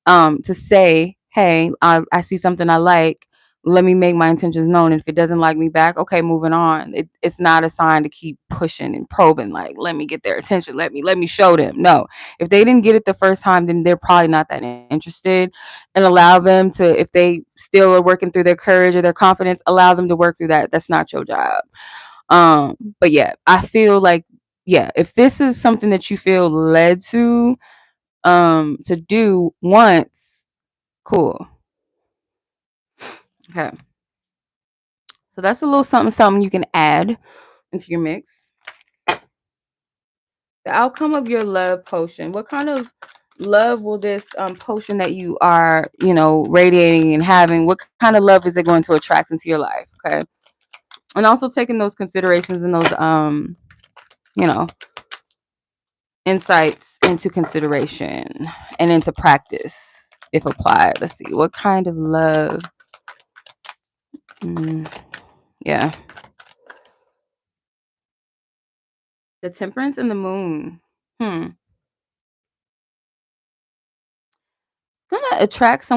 to say, hey, I see something I like, let me make my intentions known. And if it doesn't like me back, okay, moving on. It's not a sign to keep pushing and probing, like, let me get their attention, let me show them. No, if they didn't get it the first time, then they're probably not that interested. And allow them to, if they still are working through their courage or their confidence, allow them to work through that. That's not your job. But yeah, I feel like, yeah, if this is something that you feel led to do once, cool. Okay. So that's a little something you can add into your mix. The outcome of your love potion. What kind of love will this potion that you are, radiating and having, what kind of love is it going to attract into your life? Okay. And also taking those considerations and those you know, insights into consideration and into practice if applied. Let's see. What kind of love? Yeah. The Temperance and the Moon. Gonna attract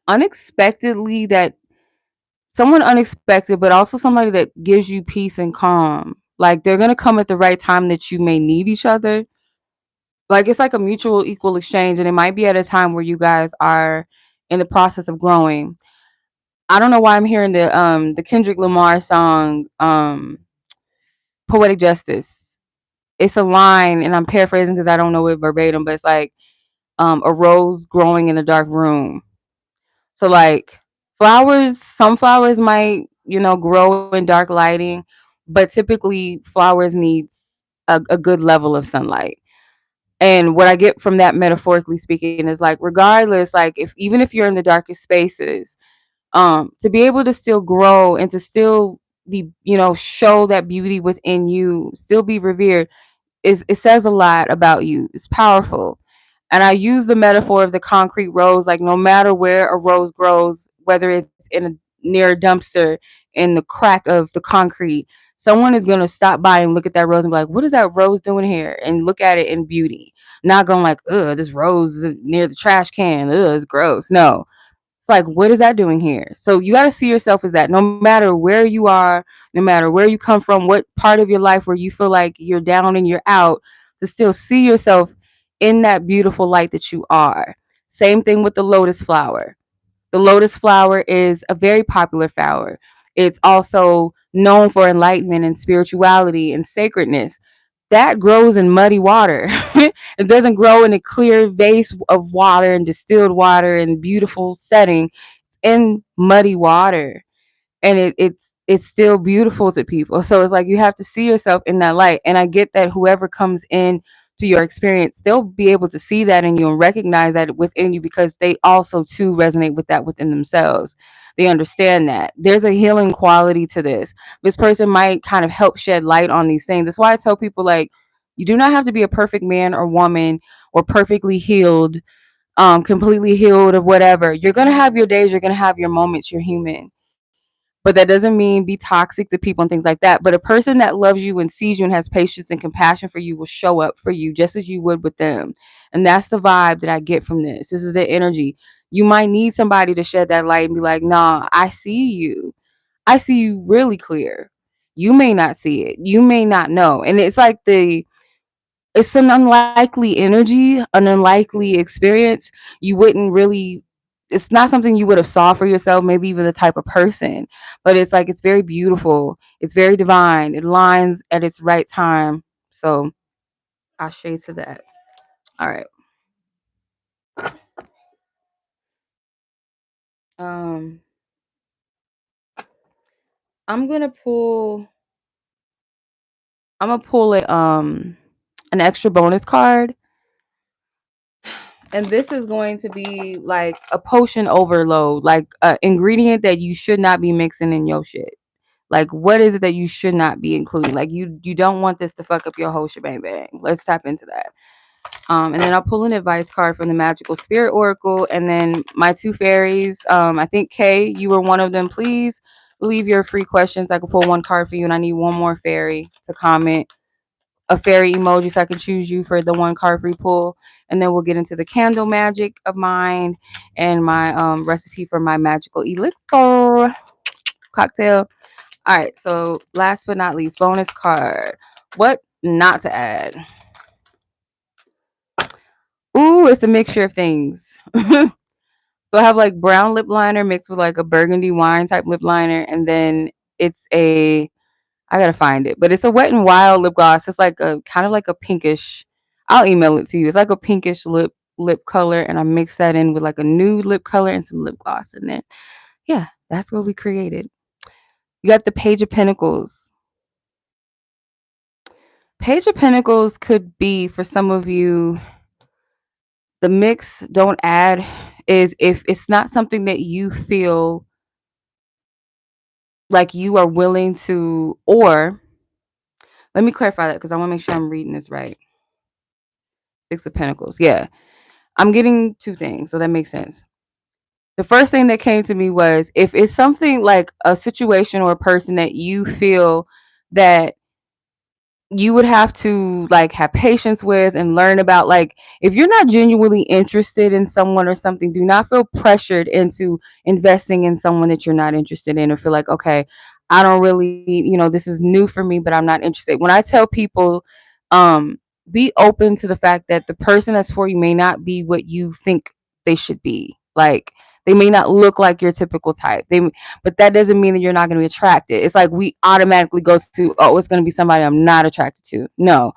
unexpectedly that someone unexpected, but also somebody that gives you peace and calm. Like they're gonna come at the right time that you may need each other. Like it's like a mutual equal exchange, and it might be at a time where you guys are in the process of growing. I don't know why I'm hearing the Kendrick Lamar song, Poetic Justice. It's a line, and I'm paraphrasing because I don't know it verbatim, but it's like a rose growing in a dark room. So like some flowers might, grow in dark lighting, but typically flowers needs a good level of sunlight. And what I get from that, metaphorically speaking, is like regardless, like if even if you're in the darkest spaces, to be able to still grow and to still be, show that beauty within you, still be revered, it says a lot about you. It's powerful. And I use the metaphor of the concrete rose, like no matter where a rose grows, whether it's in a near a dumpster, in the crack of the concrete, someone is gonna stop by and look at that rose and be like, "What is that rose doing here?" And look at it in beauty, not going like, "Ugh, this rose is near the trash can. Ugh, it's gross." No, it's like, what is that doing here? So you got to see yourself as that, no matter where you are, no matter where you come from, what part of your life where you feel like you're down and you're out, to still see yourself in that beautiful light that you are. Same thing with the lotus flower. The lotus flower is a very popular flower. It's also known for enlightenment and spirituality and sacredness. That grows in muddy water. It doesn't grow in a clear vase of water and distilled water and beautiful setting, in muddy water. And it's still beautiful to people. So it's like you have to see yourself in that light. And I get that whoever comes in to your experience, they'll be able to see that in you and recognize that within you, because they also too resonate with that within themselves. They understand that there's a healing quality to this. This person might kind of help shed light on these things. That's why I tell people, like, you do not have to be a perfect man or woman or perfectly healed, completely healed of whatever. You're gonna have your days, you're gonna have your moments, you're human. But that doesn't mean be toxic to people and things like that. But a person that loves you and sees you and has patience and compassion for you will show up for you just as you would with them. And that's the vibe that I get from this. This is the energy. You might need somebody to shed that light and be like, nah, I see you. I see you really clear. You may not see it. You may not know. And it's like it's an unlikely energy, an unlikely experience. You wouldn't really, it's not something you would have saw for yourself, maybe even the type of person, but it's like, it's very beautiful, it's very divine, it aligns at its right time. So I'll shade to that. All right. um i'm gonna pull I'm gonna pull an extra bonus card, and this is going to be like a potion overload, like an ingredient that you should not be mixing in your shit. Like, what is it that you should not be including? Like, you don't want this to fuck up your whole shebang bang. Let's tap into that. And then I'll pull an advice card from the Magical Spirit Oracle, and then my two fairies. I think Kay, you were one of them. Please leave your free questions. I can pull one card for you, and I need one more fairy to comment a fairy emoji so I can choose you for the one card free pull. And then we'll get into the candle magic of mine and my recipe for my magical elixir cocktail. All right, so last but not least, bonus card. What not to add? Ooh, it's a mixture of things. So I have like brown lip liner mixed with like a burgundy wine type lip liner, and then it's a, I gotta find it, but it's a Wet and Wild lip gloss. It's like a kind of like a pinkish. I'll email it to you. It's like a pinkish lip color, and I mix that in with like a nude lip color and some lip gloss, and then yeah, that's what we created. You got the Page of Pentacles. Page of Pentacles could be for some of you, the mix don't add is if it's not something that you feel like you are willing to, or let me clarify that because I want to make sure I'm reading this right. Six of Pentacles. Yeah. I'm getting two things, so that makes sense. The first thing that came to me was if it's something like a situation or a person that you feel that you would have to like have patience with and learn about, like if you're not genuinely interested in someone or something, do not feel pressured into investing in someone that you're not interested in, or feel like, okay, I don't really, this is new for me, but I'm not interested. When I tell people, be open to the fact that the person that's for you may not be what you think they should be. Like they may not look like your typical type. But that doesn't mean that you're not going to be attracted. It's like we automatically go to, oh, it's going to be somebody I'm not attracted to. No,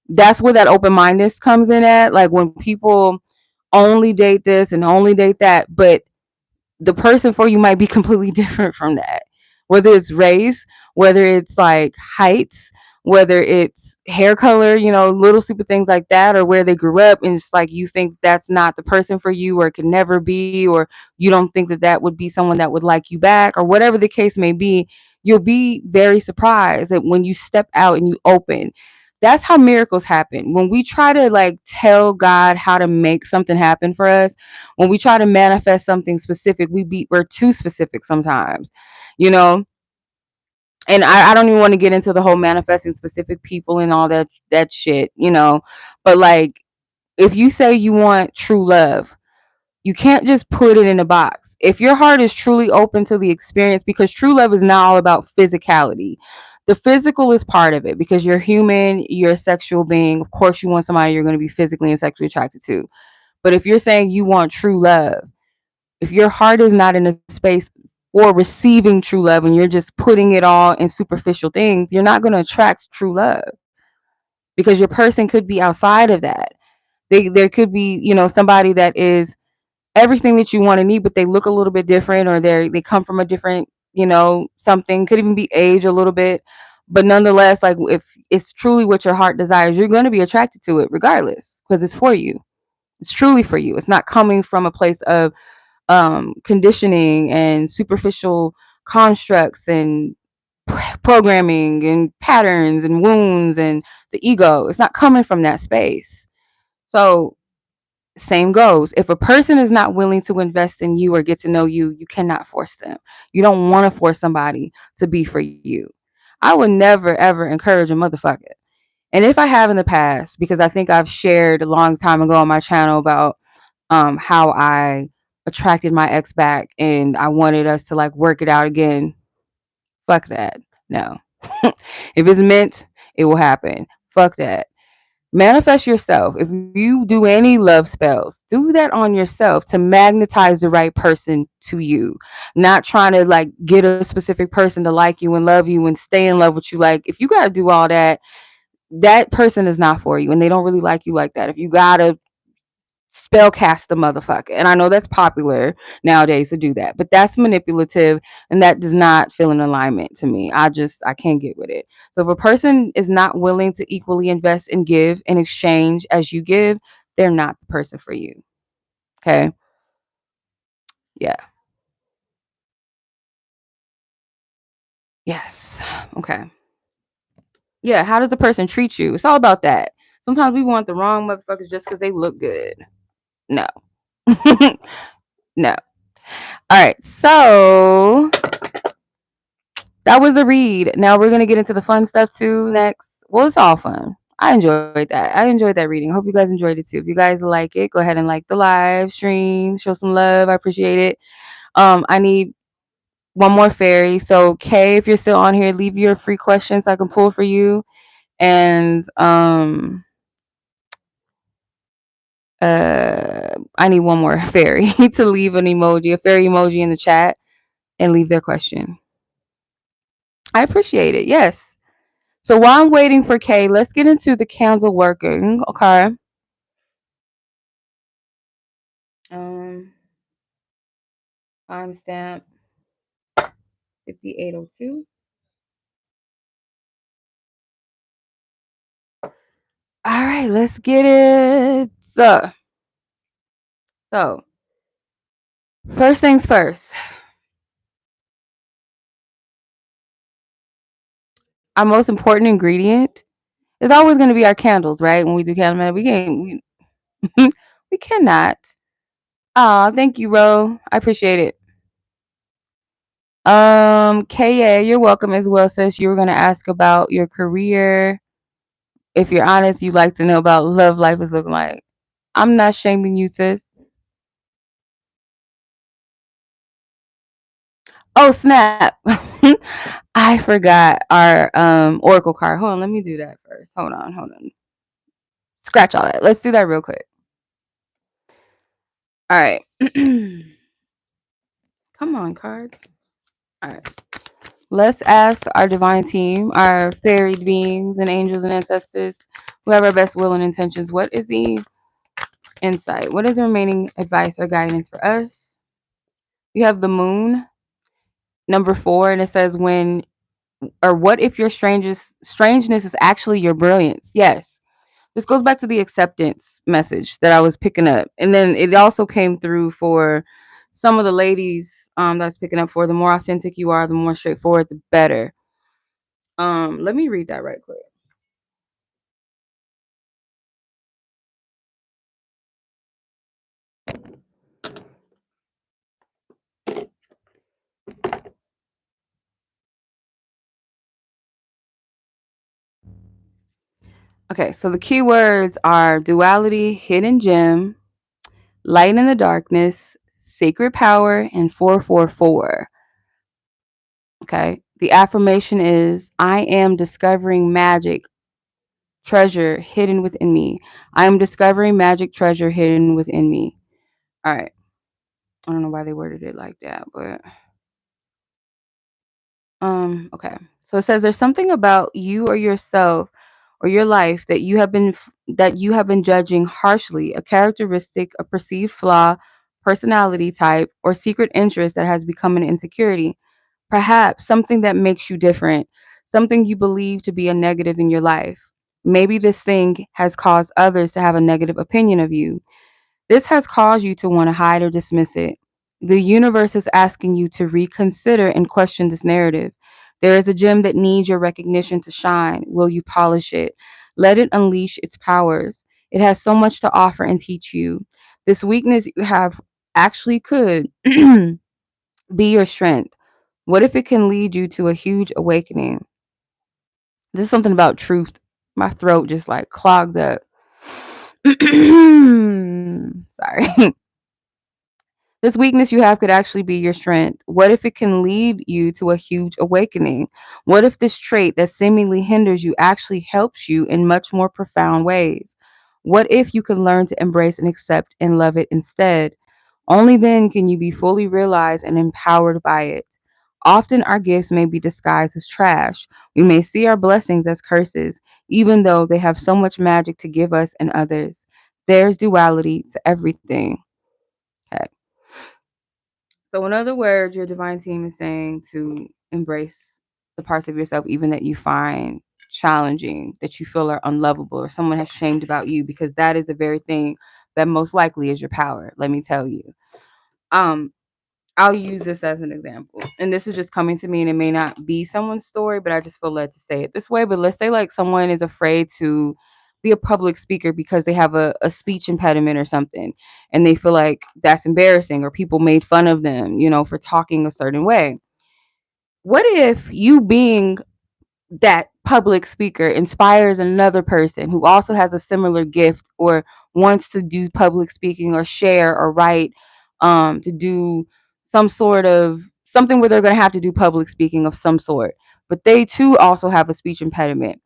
that's where that open mindedness comes in at. Like when people only date this and only date that, but the person for you might be completely different from that. Whether it's race, whether it's like heights, whether it's hair color, little stupid things like that, or where they grew up, and it's like you think that's not the person for you, or it could never be, or you don't think that that would be someone that would like you back, or whatever the case may be. you'll be very surprised that when you step out and you open. That's how miracles happen. When we try to like tell God how to make something happen for us, when we try to manifest something specific, we're too specific sometimes, you know. And I don't even want to get into the whole manifesting specific people and all that shit, you know. But like, if you say you want true love, you can't just put it in a box. If your heart is truly open to the experience, because true love is not all about physicality. The physical is part of it because you're human, you're a sexual being. Of course, you want somebody you're going to be physically and sexually attracted to. But if you're saying you want true love, if your heart is not in a space for receiving true love and you're just putting it all in superficial things, you're not going to attract true love because your person could be outside of that. There could be, you know, somebody that is everything that you want to need, but they look a little bit different, or they come from a different, you know, something. Could even be age a little bit, but nonetheless, like if it's truly what your heart desires, you're going to be attracted to it regardless because it's for you. It's truly for you. It's not coming from a place of conditioning and superficial constructs and programming and patterns and wounds and the ego. It's not coming from that space. So same goes. If a person is not willing to invest in you or get to know you, you cannot force them. You don't want to force somebody to be for you. I would never ever encourage a motherfucker. And if I have in the past, because I think I've shared a long time ago on my channel about how I attracted my ex back and I wanted us to like work it out again. Fuck that. No. If it's meant, it will happen. Fuck that. Manifest yourself. If you do any love spells, do that on yourself to magnetize the right person to you. Not trying to like get a specific person to like you and love you and stay in love with you. Like, if you got to do all that, that person is not for you and they don't really like you like that. If you got to spell cast the motherfucker, and I know that's popular nowadays to do that, but that's manipulative and that does not feel in alignment to me. I can't get with it. So if a person is not willing to equally invest and give in exchange as you give, they're not the person for you. Okay. Yeah. Yes. Okay. Yeah, how does the person treat you? It's all about that. Sometimes we want the wrong motherfuckers just because they look good. No. No. All right, so that was the read. Now we're gonna get into the fun stuff too next. Well, it's all fun. I enjoyed that. I enjoyed that reading. Hope you guys enjoyed it too. If you guys like it, go ahead and like the live stream. Show some love. I appreciate it. I need one more fairy. So Kay, if you're still on here, leave your free questions so I can pull for you. And I need one more fairy to leave an emoji, a fairy emoji in the chat and leave their question. I appreciate it. Yes. So while I'm waiting for Kay, let's get into the candle working. Okay. Um, timestamp 5802. All right, let's get it. So first things first. Our most important ingredient is always going to be our candles, right? When we do candle man, we cannot. Oh, thank you, Ro. I appreciate it. Kaya, you're welcome as well, sis. You were gonna ask about your career. If you're honest, you'd like to know about love life is looking like. I'm not shaming you, sis. Oh snap. I forgot our oracle card. Hold on, let me do that first. Hold on. Scratch all that. Let's do that real quick. All right. Come on, cards. All right. Let's ask our divine team, our fairy beings and angels and ancestors who have our best will and intentions. What is the insight? What is the remaining advice or guidance for us? You have the moon, number 4, and it says when or what if your strangeness is actually your brilliance? Yes. This goes back to the acceptance message that I was picking up. And then it also came through for some of the ladies That's picking up for the more authentic you are, the more straightforward, the better. Let me read that right quick. Okay, so the keywords are duality, hidden gem, light in the darkness, sacred power, and 444. Okay, the affirmation is I am discovering magic treasure hidden within me. I am discovering magic treasure hidden within me. All right, I don't know why they worded it like that, but okay. So it says there's something about you or yourself or your life that you have been judging harshly, a characteristic, a perceived flaw, personality type, or secret interest that has become an insecurity. Perhaps something that makes you different, something you believe to be a negative in your life. Maybe this thing has caused others to have a negative opinion of you. This has caused you to want to hide or dismiss it. The universe is asking you to reconsider and question this narrative. There is a gem that needs your recognition to shine. Will you polish it? Let it unleash its powers. It has so much to offer and teach you. This weakness you have actually could be your strength. What if it can lead you to a huge awakening? This is something about truth. My throat just like clogged up. Sorry. This weakness you have could actually be your strength. What if it can lead you to a huge awakening? What if this trait that seemingly hinders you actually helps you in much more profound ways? What if you can learn to embrace and accept and love it instead? Only then can you be fully realized and empowered by it. Often our gifts may be disguised as trash. We may see our blessings as curses, even though they have so much magic to give us and others. There's duality to everything. Okay. So, in other words, your divine team is saying to embrace the parts of yourself, even that you find challenging, that you feel are unlovable, or someone has shamed about you, because that is the very thing that most likely is your power. Let me tell you. Um, I'll use this as an example. And this is just coming to me, and it may not be someone's story, but I just feel led to say it this way. But let's say like someone is afraid to be a public speaker because they have a speech impediment or something, and they feel like that's embarrassing, or people made fun of them, for talking a certain way. What if you being that public speaker inspires another person who also has a similar gift or wants to do public speaking or share or write, to do some sort of something where they're going to have to do public speaking of some sort, but they too also have a speech impediment?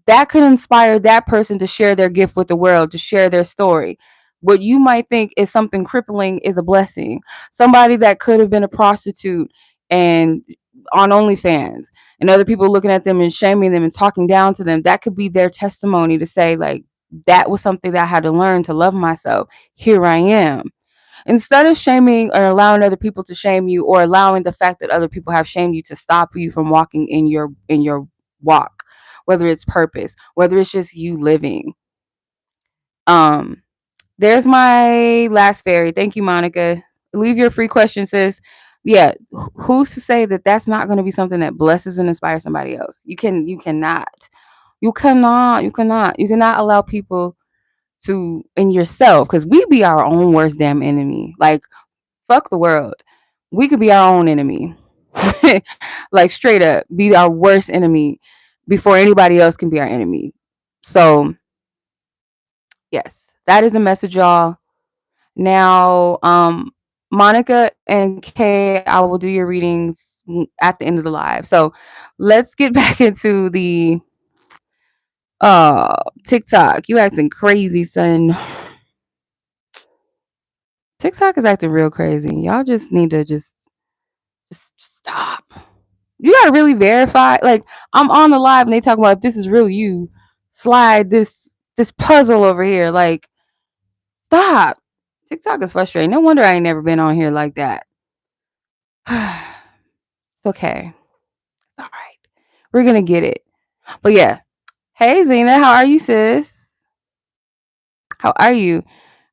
That could inspire that person to share their gift with the world, to share their story. What you might think is something crippling is a blessing. Somebody that could have been a prostitute and on OnlyFans, and other people looking at them and shaming them and talking down to them, that could be their testimony to say, like, that was something that I had to learn to love myself. Here I am. Instead of shaming or allowing other people to shame you, or allowing the fact that other people have shamed you to stop you from walking in your walk, whether it's purpose, whether it's just you living. Um, there's my last fairy. Thank you, Monica. Leave your free question, sis. Yeah, who's to say that that's not going to be something that blesses and inspires somebody else? You cannot allow people to in yourself, because we be our own worst damn enemy. Like, fuck the world. We could be our own enemy. Like, straight up, be our worst enemy before anybody else can be our enemy. So, yes, that is the message, y'all. Now, Monica and Kay, I will do your readings at the end of the live. So, let's get back into the TikTok. You acting crazy, son. TikTok is acting real crazy. Y'all just need to just stop. You gotta really verify. Like, I'm on the live and they talk about, if this is real you, slide this puzzle over here. Like, stop. TikTok is frustrating. No wonder I ain't never been on here like that. It's okay. It's all right. We're gonna get it. But yeah. Hey Zena, how are you, sis? How are you?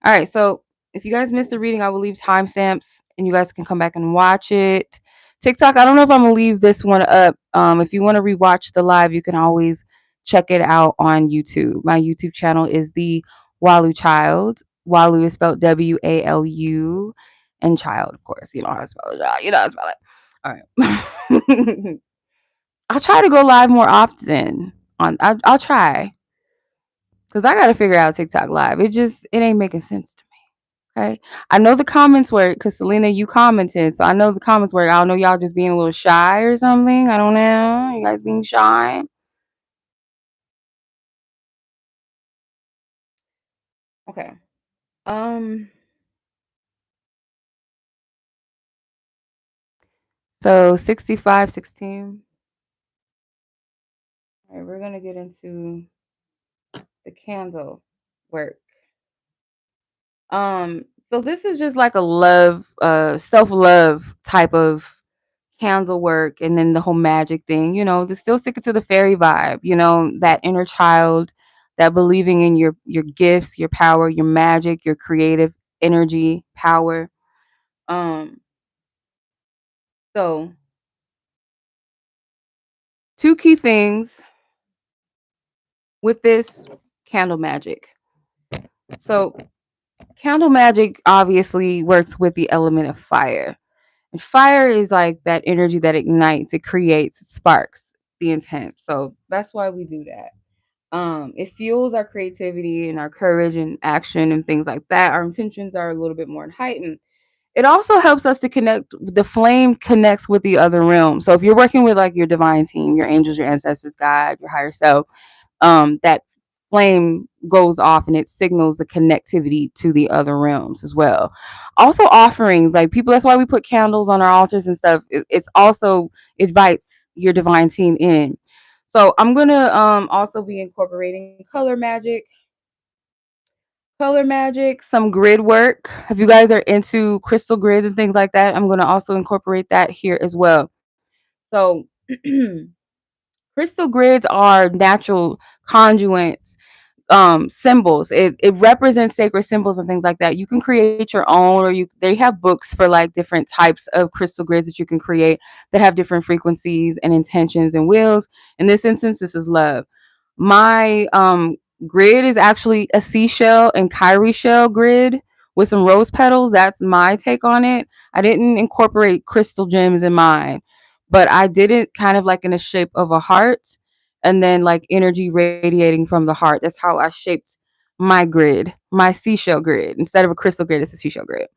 All right, so if you guys missed the reading, I will leave timestamps and you guys can come back and watch it. TikTok, I don't know if I'm gonna leave this one up. If you want to rewatch the live, you can always check it out on YouTube. My YouTube channel is the Walu Child. Walu is spelled Walu, and child, of course. You know how to spell it. You know how to spell it. All right. I'll try to go live more often. I'll try because I got to figure out TikTok live. It ain't making sense to me. Okay. I know the comments work because Selena, you commented. So I know the comments work. I don't know y'all just being a little shy or something. I don't know. You guys being shy. Okay. Um, so 6516. All right, we're gonna get into the candle work. So this is just like a love, self-love type of candle work, and then the whole magic thing, they're still sticking to the fairy vibe, that inner child, that believing in your gifts, your power, your magic, your creative energy, power. Um, so two key things with this candle magic. So candle magic obviously works with the element of fire. And fire is like that energy that ignites, it creates, it sparks the intent. So that's why we do that. It fuels our creativity and our courage and action and things like that. Our intentions are a little bit more heightened. It also helps us to connect. The flame connects with the other realm. So if you're working with like your divine team, your angels, your ancestors, God, your higher self, that flame goes off and it signals the connectivity to the other realms as well. Also offerings, like people, that's why we put candles on our altars and stuff. It's also invites your divine team in. So I'm gonna also be incorporating color magic, some grid work. If you guys are into crystal grids and things like that, I'm gonna also incorporate that here as well. So crystal grids are natural conduits, symbols. It represents sacred symbols and things like that. You can create your own, or they have books for like different types of crystal grids that you can create that have different frequencies and intentions and wills. In this instance, this is love. My grid is actually a seashell and Kyrie shell grid with some rose petals. That's my take on it. I didn't incorporate crystal gems in mine, but I did it kind of like in the shape of a heart, and then like energy radiating from the heart. That's how I shaped my grid, my seashell grid. Instead of a crystal grid, it's a seashell grid.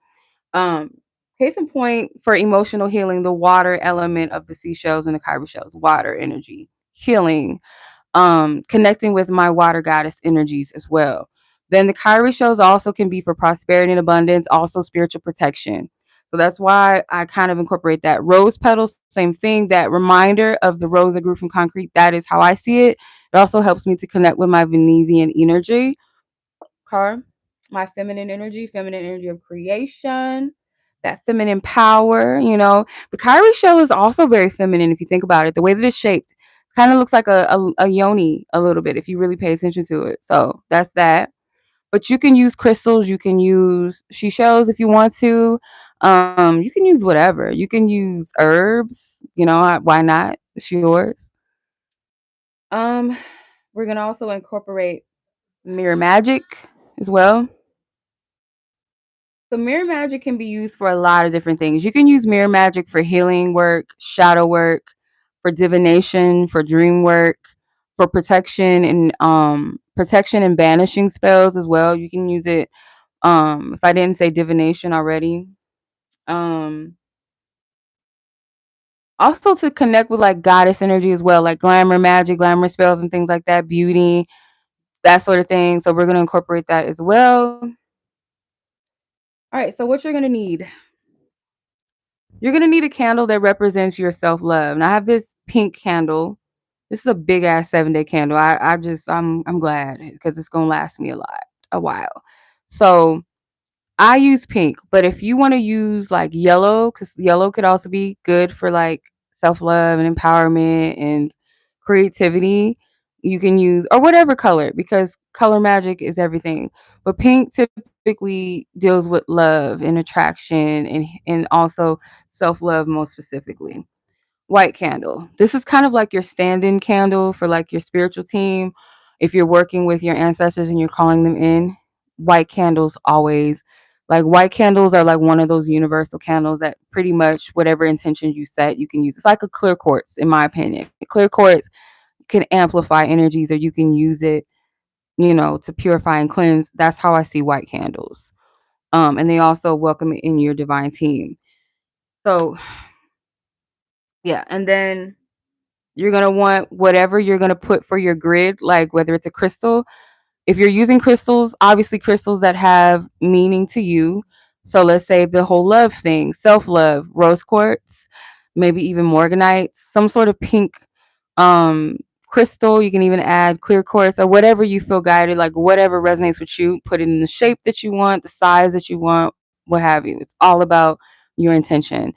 Um, Case in point for emotional healing, the water element of the seashells and the Kyrie shells, water energy, healing, connecting with my water goddess energies as well. Then the Kyrie shows also can be for prosperity and abundance, also spiritual protection. So that's why I kind of incorporate that. Rose petals, same thing. That reminder of the rose that grew from concrete. That is how I see it. It also helps me to connect with my Venusian energy, car, my feminine energy of creation, that feminine power. The Kyrie shell is also very feminine if you think about it. The way that it's shaped kind of looks like a yoni a little bit if you really pay attention to it. So that's that. But you can use crystals, you can use she shells if you want to. You can use whatever. You can use herbs. Why not? It's yours. Um, we're gonna also incorporate mirror magic as well. So mirror magic can be used for a lot of different things. You can use mirror magic for healing work, shadow work, for divination, for dream work, for protection and banishing spells as well. You can use it, if I didn't say divination already. Um Also to connect with like goddess energy as well, like glamour magic, glamour spells and things like that, beauty, that sort of thing. So we're gonna incorporate that as well. All right, so what you're gonna need. You're gonna need a candle that represents your self love. And I have this pink candle. This is a big ass 7-day candle. I'm glad because it's gonna last me a while. So I use pink, but if you want to use like yellow, because yellow could also be good for like self love and empowerment and creativity, you can use or whatever color because color magic is everything. But pink typically deals with love and attraction and also self-love most specifically. White candle. This is kind of like your stand-in candle for like your spiritual team. If you're working with your ancestors and you're calling them in, white candles always, like white candles are like one of those universal candles that pretty much whatever intention you set, you can use. It's like a clear quartz, in my opinion. Clear quartz can amplify energies, or you can use it, to purify and cleanse. That's how I see white candles. And they also welcome it in your divine team. So yeah, and then you're gonna want whatever you're gonna put for your grid, like whether it's a crystal. If you're using crystals, obviously crystals that have meaning to you. So let's say the whole love thing, self love, rose quartz, maybe even morganite, some sort of pink um crystal. You can even add clear quartz or whatever you feel guided, like whatever resonates with you. Put it in the shape that you want, the size that you want, what have you. It's all about your intention.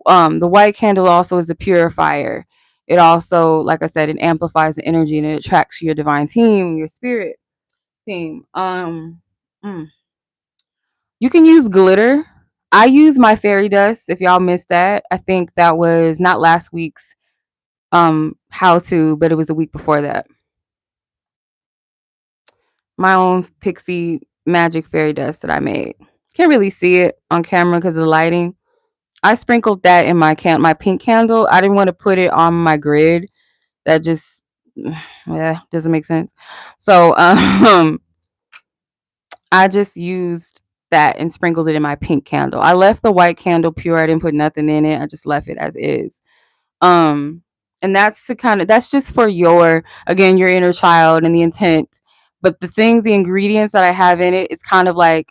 The white candle also is a purifier. It also, like I said, it amplifies the energy and it attracts your divine team, your spirit team. Mm. You can use glitter. I use my fairy dust. If y'all missed that, I think that was not last week's how to, but it was the week before that. My own pixie magic fairy dust that I made. Can't really see it on camera because of the lighting. I sprinkled that in my pink candle. I didn't want to put it on my grid. That just yeah, doesn't make sense. So I just used that and sprinkled it in my pink candle. I left the white candle pure. I didn't put nothing in it. I just left it as is. Um, and that's just for your, again, your inner child and the intent. But the ingredients that I have in it is kind of like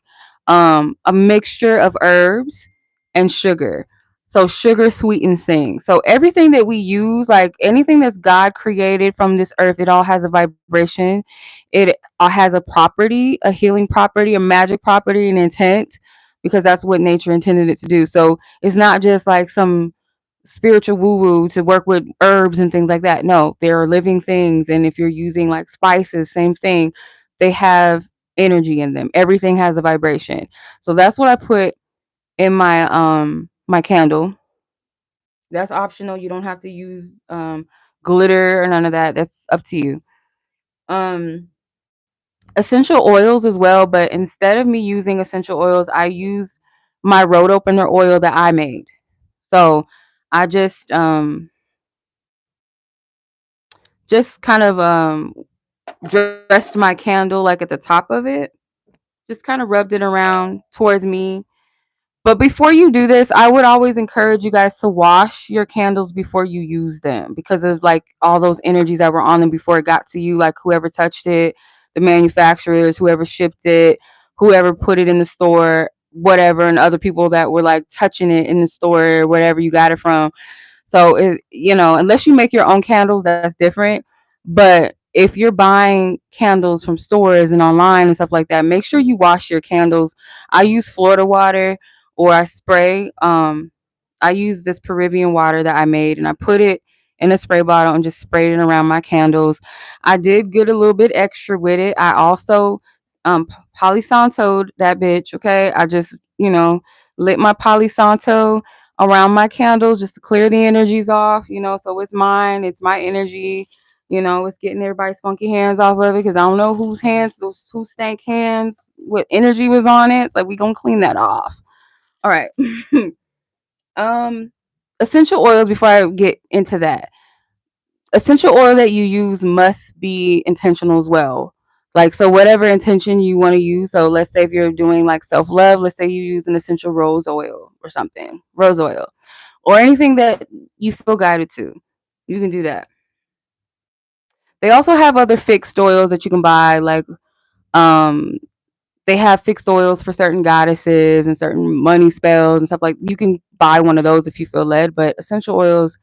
a mixture of herbs and sugar. So sugar sweetens things. So everything that we use, like anything that's God created from this earth, it all has a vibration. It has a property, a healing property, a magic property, an intent, because that's what nature intended it to do. So it's not just like some spiritual woo woo to work with herbs and things like that. No, there are living things. And if you're using like spices, same thing, they have energy in them. Everything has a vibration. So that's what I put in my candle. That's optional. You don't have to use glitter or none of that. That's up to you. Um Essential oils as well, but instead of me using essential oils, I use my road opener oil that I made. So I just kind of dressed my candle like at the top of it, just kind of rubbed it around towards me. But before you do this, I would always encourage you guys to wash your candles before you use them, because of like all those energies that were on them before it got to you, like whoever touched it, the manufacturers, whoever shipped it, whoever put it in the store, whatever, and other people that were like touching it in the store, whatever you got it from. So unless you make your own candles, that's different. But if you're buying candles from stores and online and stuff like that, make sure you wash your candles. I use Florida water, or I spray. I use this Peruvian water that I made, and I put it in a spray bottle and just sprayed it around my candles. I did get a little bit extra with it. I also Palisantoed that bitch. Okay, I just lit my Palisanto around my candles just to clear the energies off. So it's mine. It's my energy. It's getting everybody's funky hands off of it, because I don't know whose hands, those who stank hands, what energy was on it. It's like we gonna clean that off. All right. um, Essential oils. Before I get into that, essential oil that you use must be intentional as well. Like, so whatever intention you want to use. So let's say if you're doing like self love, let's say you use an essential rose oil or something, rose oil, or anything that you feel guided to. You can do that. They also have other fixed oils that you can buy, like um they have fixed oils for certain goddesses and certain money spells and stuff. Like, you can buy one of those if you feel led, but essential oils,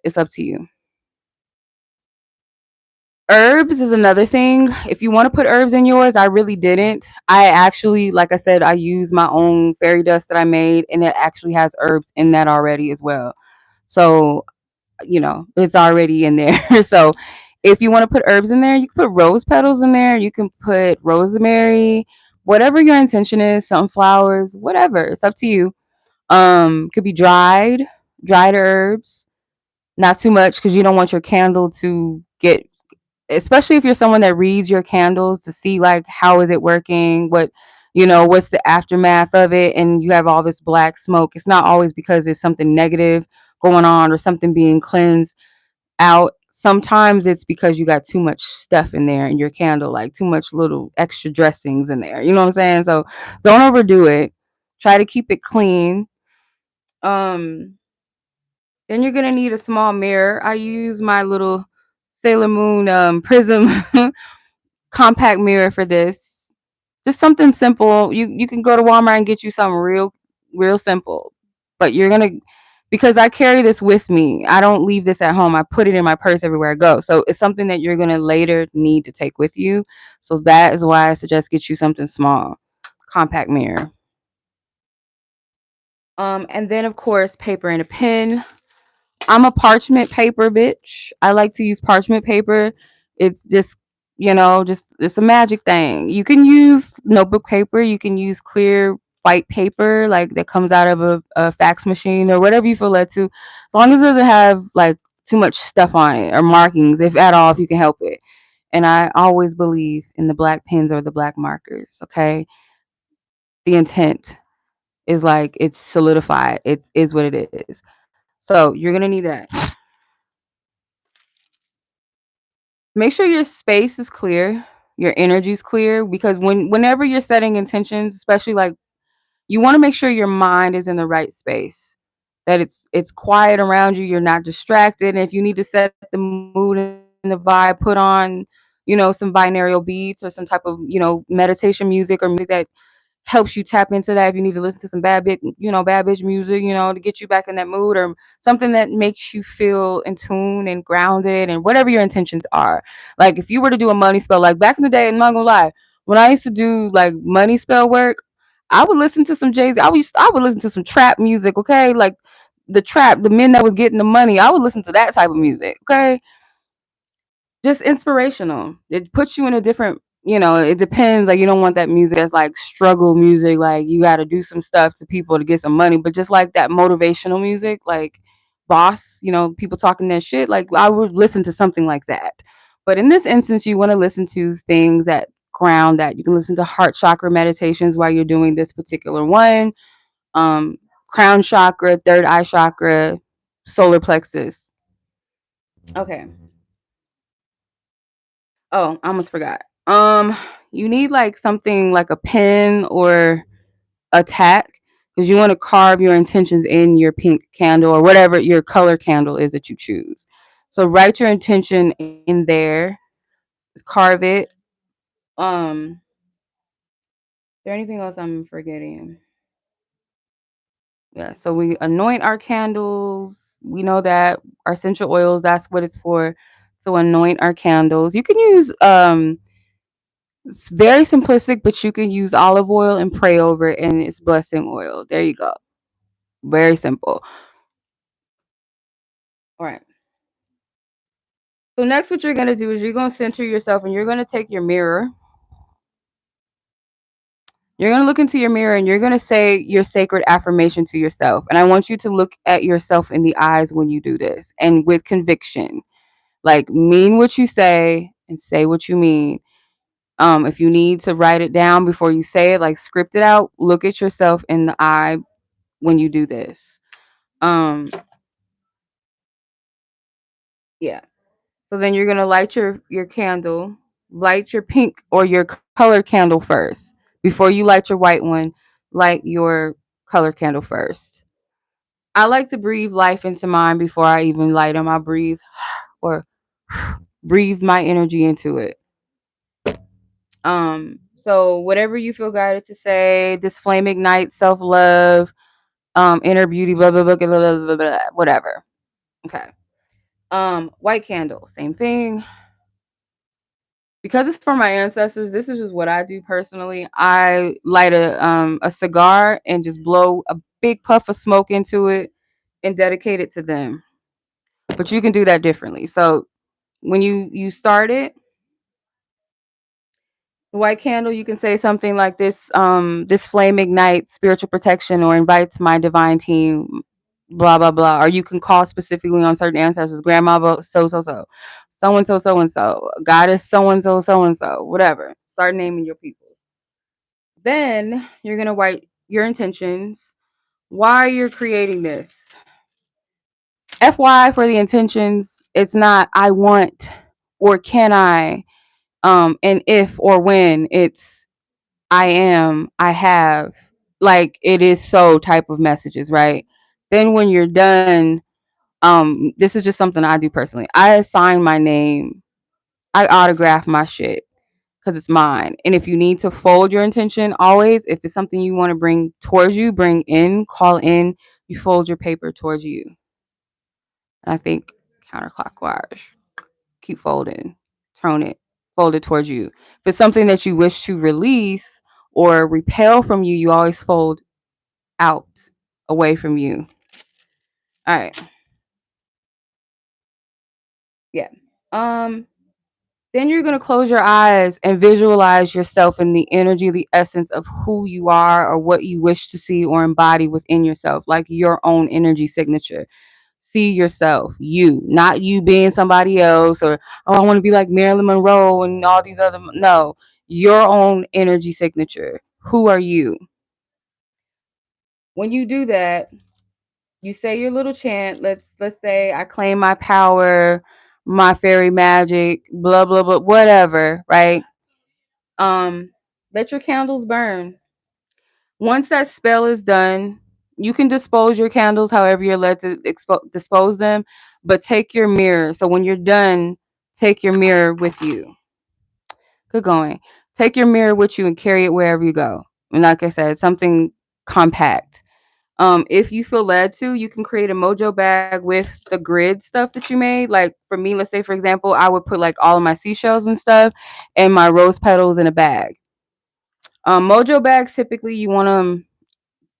it's up to you. Herbs is another thing. If you want to put herbs in yours, I really didn't. I actually, like I said, I use my own fairy dust that I made, and it actually has herbs in that already as well. So it's already in there. So if you want to put herbs in there, you can put rose petals in there. You can put rosemary, whatever your intention is, sunflowers, whatever. It's up to you. Could be dried herbs, not too much because you don't want your candle to get, especially if you're someone that reads your candles to see like how is it working, what's the aftermath of it, and you have all this black smoke. It's not always because there's something negative going on or something being cleansed out. Sometimes it's because you got too much stuff in there in your candle, like too much little extra dressings in there. You know what I'm saying? So don't overdo it. Try to keep it clean. Um, then you're gonna need a small mirror. I use my little Sailor Moon prism compact mirror for this. Just something simple. You can go to Walmart and get you something real simple. But you're gonna, because I carry this with me. I don't leave this at home. I put it in my purse everywhere I go. So it's something that you're gonna later need to take with you. So that is why I suggest get you something small, compact mirror. And then of course paper and a pen. I'm a parchment paper bitch. I like to use parchment paper. It's just, just it's a magic thing. You can use notebook paper. You can use clear white paper like that comes out of a fax machine or whatever you feel led to, as long as it doesn't have like too much stuff on it or markings, if at all, if you can help it. And I always believe in the black pens or the black markers. Okay, the intent is like it's solidified. It is what it is. So you're gonna need that. Make sure your space is clear, your energy is clear, because whenever you're setting intentions, especially like you want to make sure your mind is in the right space, that it's quiet around you, you're not distracted. And if you need to set the mood and the vibe, put on, some binaural beats or some type of, meditation music or music that helps you tap into that. If you need to listen to some bad bitch music, to get you back in that mood, or something that makes you feel in tune and grounded, and whatever your intentions are. Like if you were to do a money spell, like back in the day, I'm not gonna lie, when I used to do like money spell work, I would listen to some Jay-Z. I would listen to some trap music, okay? Like the men that was getting the money, I would listen to that type of music, okay? Just inspirational. It puts you in a different, it depends. Like you don't want that music that's like struggle music, like you got to do some stuff to people to get some money, but just like that motivational music, like boss, people talking that shit. Like I would listen to something like that. But in this instance, you want to listen to things that ground that. You can listen to heart chakra meditations while you're doing this particular one. Um, Crown chakra, third eye chakra, solar plexus. Okay. Oh, I almost forgot. You need like something like a pen or a tack, because you want to carve your intentions in your pink candle or whatever your color candle is that you choose. So write your intention in there, carve it. Is there anything else I'm forgetting? Yeah. So we anoint our candles. We know that our essential oils. That's what it's for. To anoint our candles. You can use it's very simplistic, but you can use olive oil and pray over it, and it's blessing oil. There you go. Very simple. All right. So next, what you're gonna do is you're gonna center yourself, and you're gonna take your mirror. You're gonna look into your mirror, and you're gonna say your sacred affirmation to yourself. And I want you to look at yourself in the eyes when you do this, and with conviction. Like mean what you say and say what you mean. If you need to write it down before you say it, like script it out. Look at yourself in the eye when you do this. Um, yeah. So then you're gonna light your candle. Light your pink or your color candle first before you light your white one. Light your color candle first. I like to breathe life into mine before I even light them. I breathe or breathe my energy into it. So whatever you feel guided to say, this flame ignites self love, inner beauty, blah blah blah blah blah blah blah, whatever. Okay. White candle, same thing. Because it's for my ancestors, this is just what I do personally. I light a cigar and just blow a big puff of smoke into it and dedicate it to them. But you can do that differently. So when you start it, The white candle, you can say something like this flame ignites spiritual protection or invites my divine team, blah blah blah. Or you can call specifically on certain ancestors, grandma so and so, goddess so and so, whatever. Start naming your people. Then you're gonna write your intentions, why you're creating this. FY for the intentions, it's not I want or can I, and if or when, it's I am, I have, like it is so type of messages, right? Then when you're done, this is just something I do personally. I assign my name, I autograph my shit because it's mine. And if you need to fold your intention, always, if it's something you want to bring towards you, bring in, call in, you fold your paper towards you. And I think counterclockwise, keep folding, turn it, fold it towards you. If it's something that you wish to release or repel from you, you always fold out away from you. All right. Yeah. Um, then you're going to close your eyes and visualize yourself in the energy, the essence of who you are or what you wish to see or embody within yourself, like your own energy signature. See yourself, you, not you being somebody else or, oh, I want to be like Marilyn Monroe and all these other. No, your own energy signature. Who are you? When you do that, you say your little chant. Let's say I claim my power, my fairy magic, blah blah blah, whatever, right? Um, let your candles burn. Once that spell is done, you can dispose your candles however you're led to dispose them, but take your mirror. So when you're done, take your mirror with you. Good going. Take your mirror with you and carry it wherever you go. And like I said, something compact. If you feel led to, you can create a mojo bag with the grid stuff that you made. Like for me, let's say for example, I would put like all of my seashells and stuff and my rose petals in a bag. Mojo bags typically you want them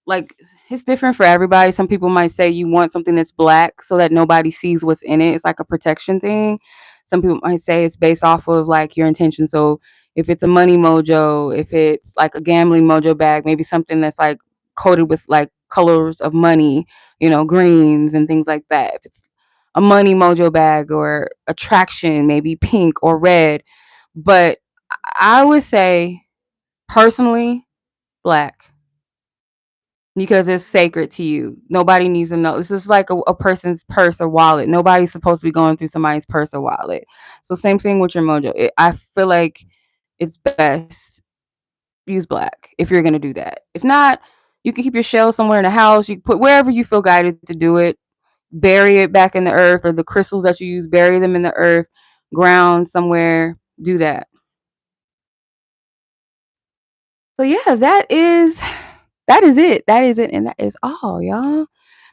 like it's different for everybody. Some people might say you want something that's black so that nobody sees what's in it. It's like a protection thing. Some people might say it's based off of like your intention. So if it's a money mojo, if it's like a gambling mojo bag, maybe something that's like coated with like colors of money, greens and things like that. If it's a money mojo bag or attraction, maybe pink or red. But I would say personally, black because it's sacred to you. Nobody needs to know. This is like a person's purse or wallet. Nobody's supposed to be going through somebody's purse or wallet. So same thing with your mojo. I feel like it's best use black if you're gonna do that. If not, you can keep your shell somewhere in the house. You can put wherever you feel guided to do it. Bury it back in the earth, or the crystals that you use, bury them in the earth, ground somewhere. Do that. So yeah, that is it. That is it, and that is all, y'all.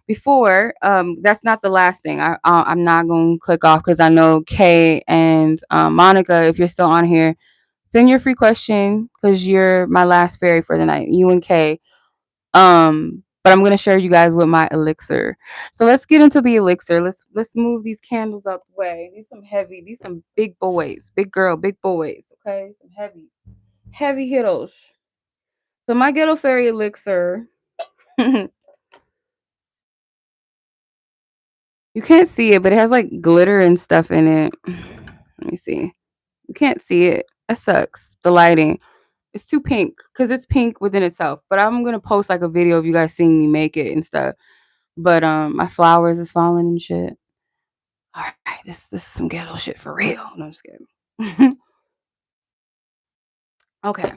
Before that's not the last thing. I'm not gonna click off because I know Kay and Monica, if you're still on here, send your free question because you're my last fairy for the night, you and Kay. But I'm gonna share you guys with my elixir. So let's get into the elixir. Let's move these candles out the way. These some big boys, big girl, big boys. Okay, some heavy hitters. So my Ghetto Fairy Elixir. You can't see it, but it has like glitter and stuff in it. Let me see. You can't see it. That sucks. The lighting. It's too pink because it's pink within itself. But I'm gonna post like a video of you guys seeing me make it and stuff. But my flowers is falling and shit. All right, this is some ghetto shit for real. No, I'm just kidding. Okay.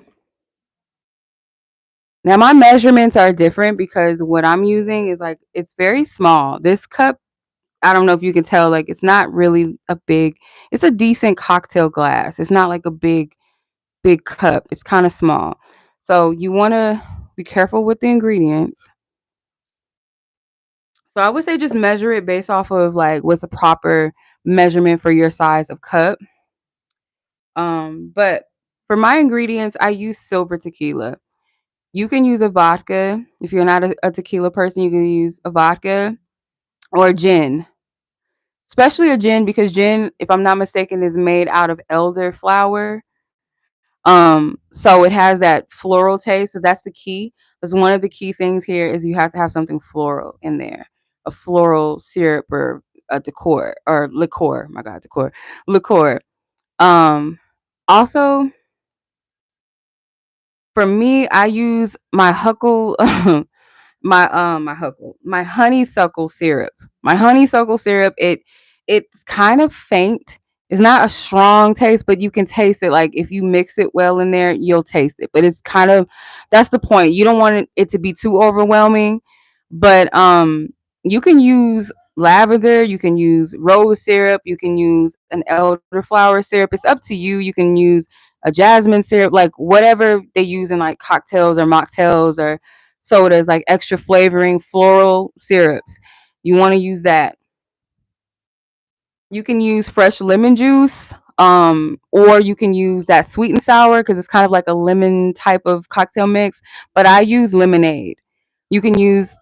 Now my measurements are different because what I'm using is like it's very small. This cup, I don't know if you can tell, like it's not really a big, it's a decent cocktail glass. It's not like a big cup. It's kind of small. So you want to be careful with the ingredients. So I would say just measure it based off of like what's a proper measurement for your size of cup. But for my ingredients, I use silver tequila. You can use a vodka. If you're not a tequila person, you can use a vodka or gin. Especially a gin because gin, if I'm not mistaken, is made out of elder flower. So it has that floral taste. So that's the key. Because one of the key things here is you have to have something floral in there, a floral syrup or a decor or liqueur. My God, decor, liqueur. Um, Also, for me, I use my huckle, my honeysuckle syrup. My honeysuckle syrup, it's kind of faint. It's not a strong taste, but you can taste it. Like if you mix it well in there, you'll taste it. But it's kind of that's the point. You don't want it to be too overwhelming. But you can use lavender, you can use rose syrup, you can use an elderflower syrup. It's up to you. You can use a jasmine syrup, like whatever they use in like cocktails or mocktails or sodas, like extra flavoring floral syrups. You want to use that. You can use fresh lemon juice, or you can use that sweet and sour because it's kind of like a lemon type of cocktail mix. But I use lemonade. You can use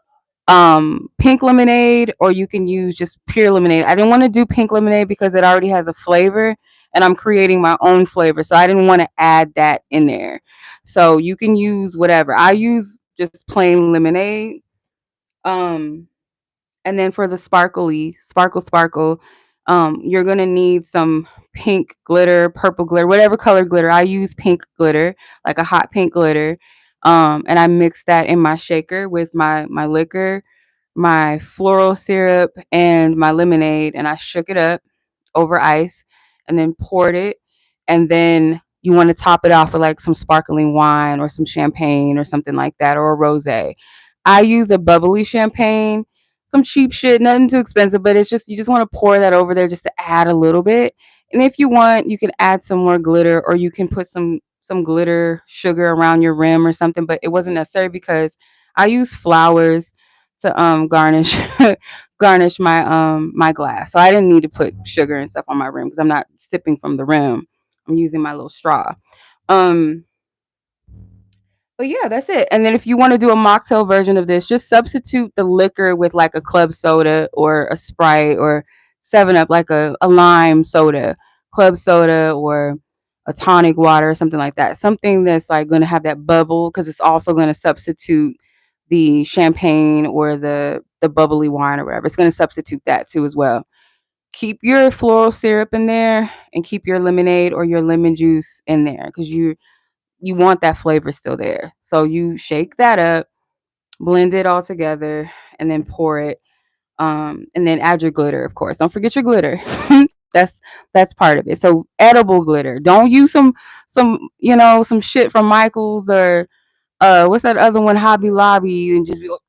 pink lemonade, or you can use just pure lemonade. I didn't want to do pink lemonade because it already has a flavor, and I'm creating my own flavor, so I didn't want to add that in there. So you can use whatever. I use just plain lemonade. Um, and then for the sparkle, you're gonna need some pink glitter, purple glitter, whatever color glitter. I use pink glitter, like a hot pink glitter. And I mix that in my shaker with my liquor, my floral syrup, and my lemonade, and I shook it up over ice and then poured it. And then you want to top it off with like some sparkling wine or some champagne or something like that, or a rose. I use a bubbly champagne, some cheap shit, nothing too expensive, but it's just you just want to pour that over there just to add a little bit. And if you want, you can add some more glitter, or you can put some glitter sugar around your rim or something, but it wasn't necessary because I use flowers to garnish garnish my glass. So I didn't need to put sugar and stuff on my rim because I'm not sipping from the rim. I'm using my little straw. Um but yeah, that's it. And then if you want to do a mocktail version of this, just substitute the liquor with like a club soda or a Sprite or 7 Up, like a lime soda, club soda, or a tonic water or something like that. Something that's like going to have that bubble because it's also going to substitute the champagne or the bubbly wine or whatever. It's going to substitute that too as well. Keep your floral syrup in there and keep your lemonade or your lemon juice in there because you want that flavor still there. So you shake that up, blend it all together, and then pour it. And then add your glitter, of course. Don't forget your glitter. that's that's part of it. So edible glitter. Don't use some shit from Michaels or what's that other one, Hobby Lobby, and just be like,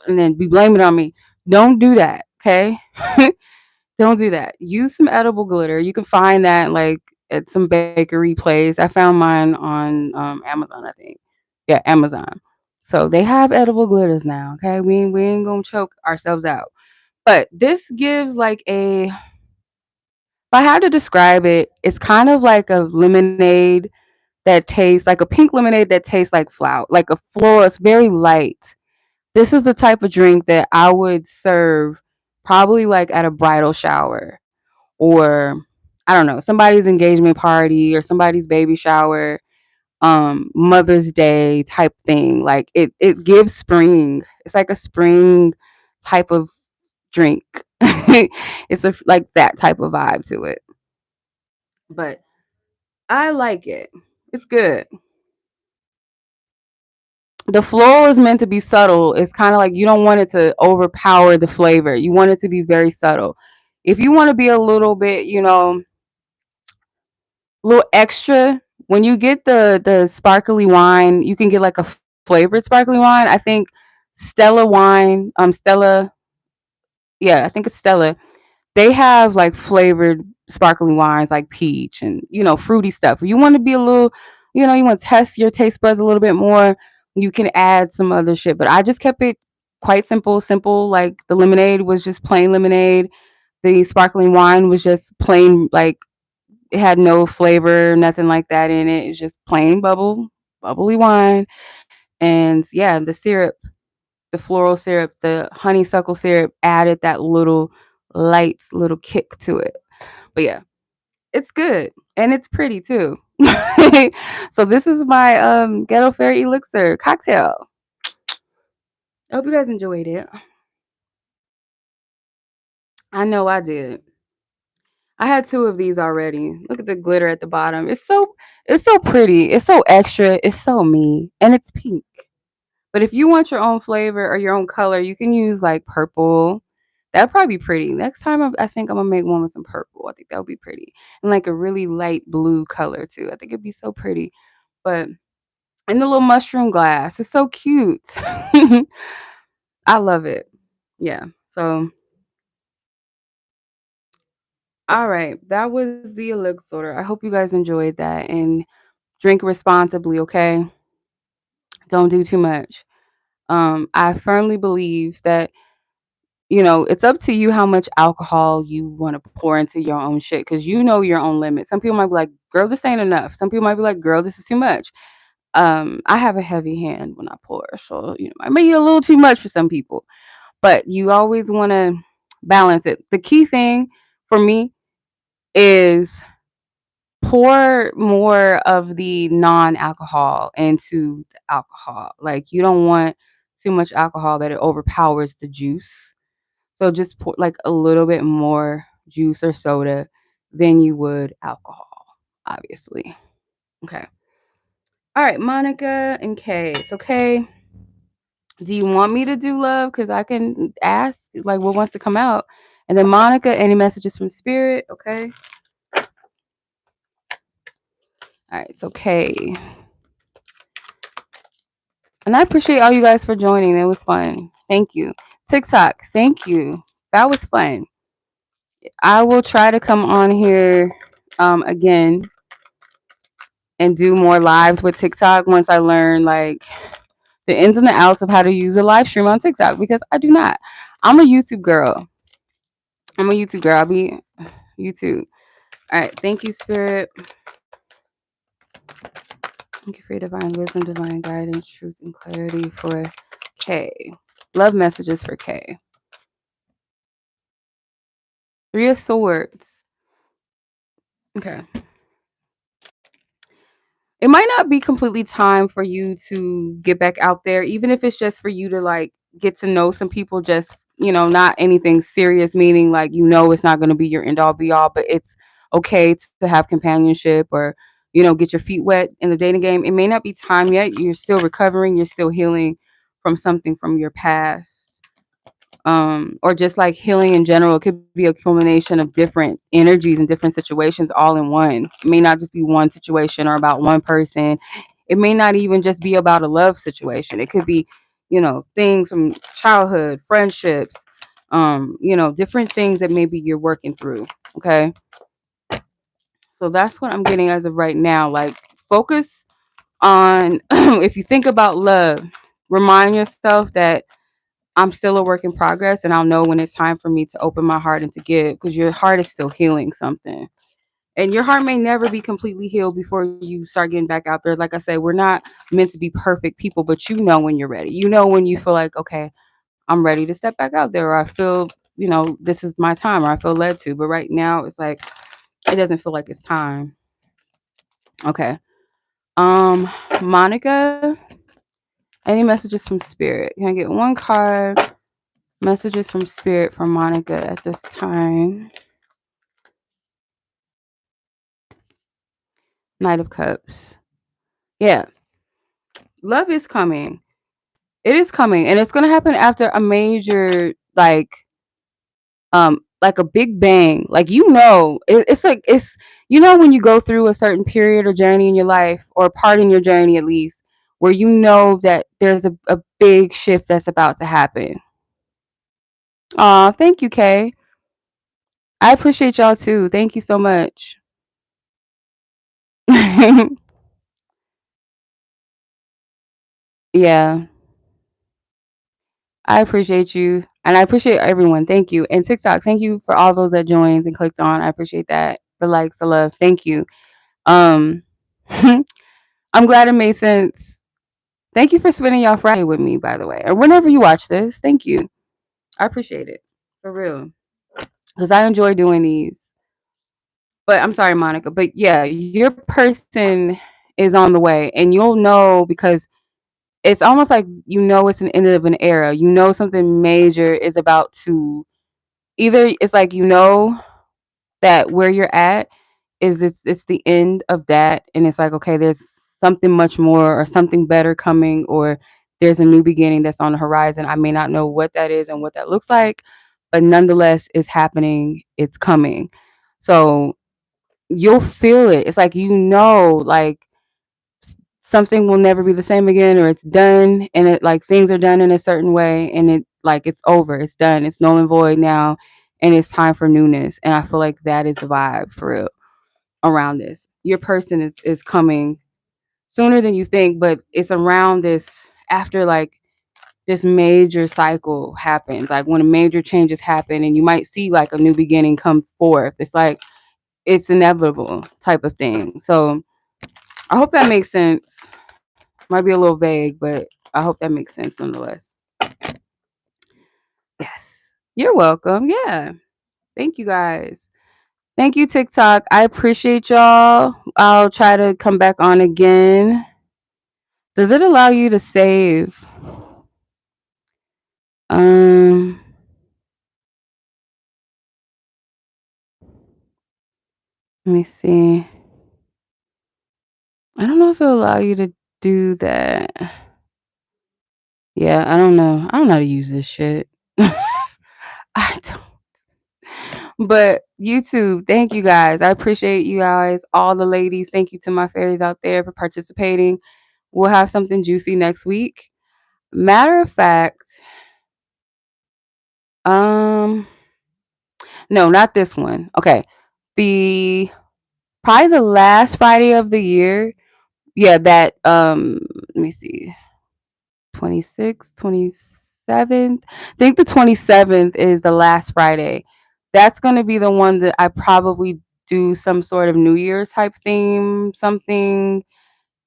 and then be blaming it on me. Don't do that, okay? Don't do that. Use some edible glitter. You can find that like at some bakery place. I found mine on Amazon, I think. Yeah, Amazon. So they have edible glitters now. Okay, we ain't gonna choke ourselves out. But this gives like a. If I had to describe it, it's kind of like a lemonade that tastes like a pink lemonade that tastes like flower, like a floral. It's very light. This is the type of drink that I would serve probably like at a bridal shower, or I don't know, somebody's engagement party or somebody's baby shower, Mother's Day type thing. Like it gives spring. It's like a spring type of drink. It's like that type of vibe to it. But I like it. It's good. The floral is meant to be subtle. It's kind of like you don't want it to overpower the flavor. You want it to be very subtle. If you want to be a little bit, little extra when you get the sparkly wine. You can get like a flavored sparkly wine. I think Stella wine, Stella, yeah, I think it's Stella. They have like flavored sparkling wines like peach and fruity stuff. If you want to be a little, you want to test your taste buds a little bit more, you can add some other shit. But I just kept it quite simple. Like the lemonade was just plain lemonade. The sparkling wine was just plain, like it had no flavor, nothing like that in it. It's just plain bubbly wine. And yeah, the syrup, the floral syrup, the honeysuckle syrup added that little light little kick to it. But yeah, it's good and it's pretty too. So this is my Ghetto Fairy Elixir cocktail. I hope you guys enjoyed it. I know I did. I had two of these already. Look at the glitter at the bottom. It's so pretty. It's so extra. It's so me. And it's pink. But if you want your own flavor or your own color, you can use like purple. That'd probably be pretty. Next time I think I'm gonna make one with some purple. I think that would be pretty. And like a really light blue color too. I think it'd be so pretty. But in the little mushroom glass. It's so cute. I love it. Yeah. So all right. That was the elixir. I hope you guys enjoyed that and drink responsibly, okay? Don't do too much. I firmly believe that it's up to you how much alcohol you want to pour into your own shit because you know your own limit. Some people might be like, girl, this ain't enough. Some people might be like, girl, this is too much. I have a heavy hand when I pour, so I may be a little too much for some people, but you always want to balance it. The key thing for me is pour more of the non-alcohol into the alcohol. Like you don't want too much alcohol that it overpowers the juice. So just pour like a little bit more juice or soda than you would alcohol, obviously. Okay. All right, Monica and Kay. So Kay, do you want me to do love? Because I can ask like what wants to come out. And then Monica, any messages from spirit? Okay. All right, so Kay. And I appreciate all you guys for joining. It was fun. Thank you. TikTok, thank you. That was fun. I will try to come on here again and do more lives with TikTok once I learn like the ins and the outs of how to use a live stream on TikTok because I do not. I'm a YouTube girl. I'll be YouTube. All right. Thank you, Spirit. Thank you for your divine wisdom, divine guidance, truth, and clarity for K. Love messages for K. Three of Swords. Okay. It might not be completely time for you to get back out there, even if it's just for you to like get to know some people, just, not anything serious, meaning like, it's not going to be your end all be all, but it's okay to have companionship or, get your feet wet in the dating game. It may not be time yet. You're still recovering. You're still healing from something from your past. Or just like healing in general, it could be a culmination of different energies and different situations all in one. It may not just be one situation or about one person. It may not even just be about a love situation. It could be, things from childhood, friendships, different things that maybe you're working through. Okay. So that's what I'm getting as of right now. Like, focus on, if you think about love, remind yourself that I'm still a work in progress and I'll know when it's time for me to open my heart and to give because your heart is still healing something. And your heart may never be completely healed before you start getting back out there. Like I said, we're not meant to be perfect people, but you know when you're ready. You know when you feel like, okay, I'm ready to step back out there, or I feel, this is my time, or I feel led to. But right now, it's like it doesn't feel like it's time. Okay. Monica, any messages from spirit? Can I get one card? Messages from spirit from Monica at this time. Knight of Cups. Yeah. Love is coming. It is coming. And it's gonna happen after a major like a big bang. Like it's like it's when you go through a certain period or journey in your life, or part in your journey at least, where you know that there's a big shift that's about to happen. Aw, thank you, Kay. I appreciate y'all too. Thank you so much. Yeah. I appreciate you. And I appreciate everyone. Thank you. And TikTok, thank you for all those that joins and clicked on. I appreciate that. The likes, the love. Thank you. Um I'm glad it made sense. Thank you for spending y'all Friday with me, by the way. Or whenever you watch this. Thank you. I appreciate it. For real. Because I enjoy doing these. But I'm sorry, Monica. But yeah, your person is on the way, and you'll know because it's almost like it's an end of an era. Something major is about to either. It's like that where you're at is it's the end of that, and it's like okay, there's something much more or something better coming, or there's a new beginning that's on the horizon. I may not know what that is and what that looks like, but nonetheless, it's happening. It's coming. So you'll feel it. It's like like something will never be the same again, or it's done, and it like things are done in a certain way, and it like it's over, it's done, it's null and void now, and it's time for newness. And I feel like that is the vibe for real around this. Your person is coming sooner than you think, but it's around this after like this major cycle happens, like when a major changes happen, and you might see like a new beginning come forth. It's like it's inevitable type of thing. So I hope that makes sense. Might be a little vague, but I hope that makes sense nonetheless. Yes. You're welcome. Yeah. Thank you guys. Thank you, TikTok. I appreciate y'all. I'll try to come back on again. Does it allow you to save? Um, Let me see. I don't know if it'll allow you to do that. Yeah, I don't know. I don't know how to use this shit. I don't. But YouTube, thank you guys. I appreciate you guys, all the ladies. Thank you to my fairies out there for participating. We'll have something juicy next week. Matter of fact, um, no, not this one. Okay. The Probably the last Friday of the year. Yeah, that let me see. 26th, 27th. I think the 27th is the last Friday. That's going to be the one that I probably do some sort of New Year's type theme, something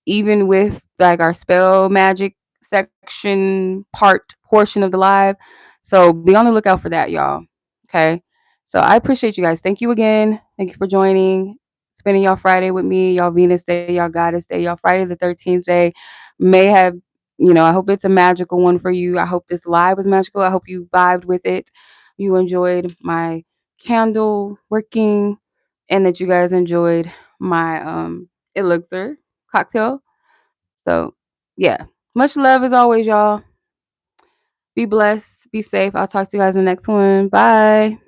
even with like our spell magic section portion of the live. So be on the lookout for that, y'all. Okay. So I appreciate you guys. Thank you again. Thank you for joining, spending y'all Friday with me, y'all Venus Day, y'all Goddess Day, y'all Friday the 13th day. May have, I hope it's a magical one for you. I hope this live was magical. I hope you vibed with it. You enjoyed my candle working, and that you guys enjoyed my elixir cocktail. So, yeah. Much love as always, y'all. Be blessed. Be safe. I'll talk to you guys in the next one. Bye.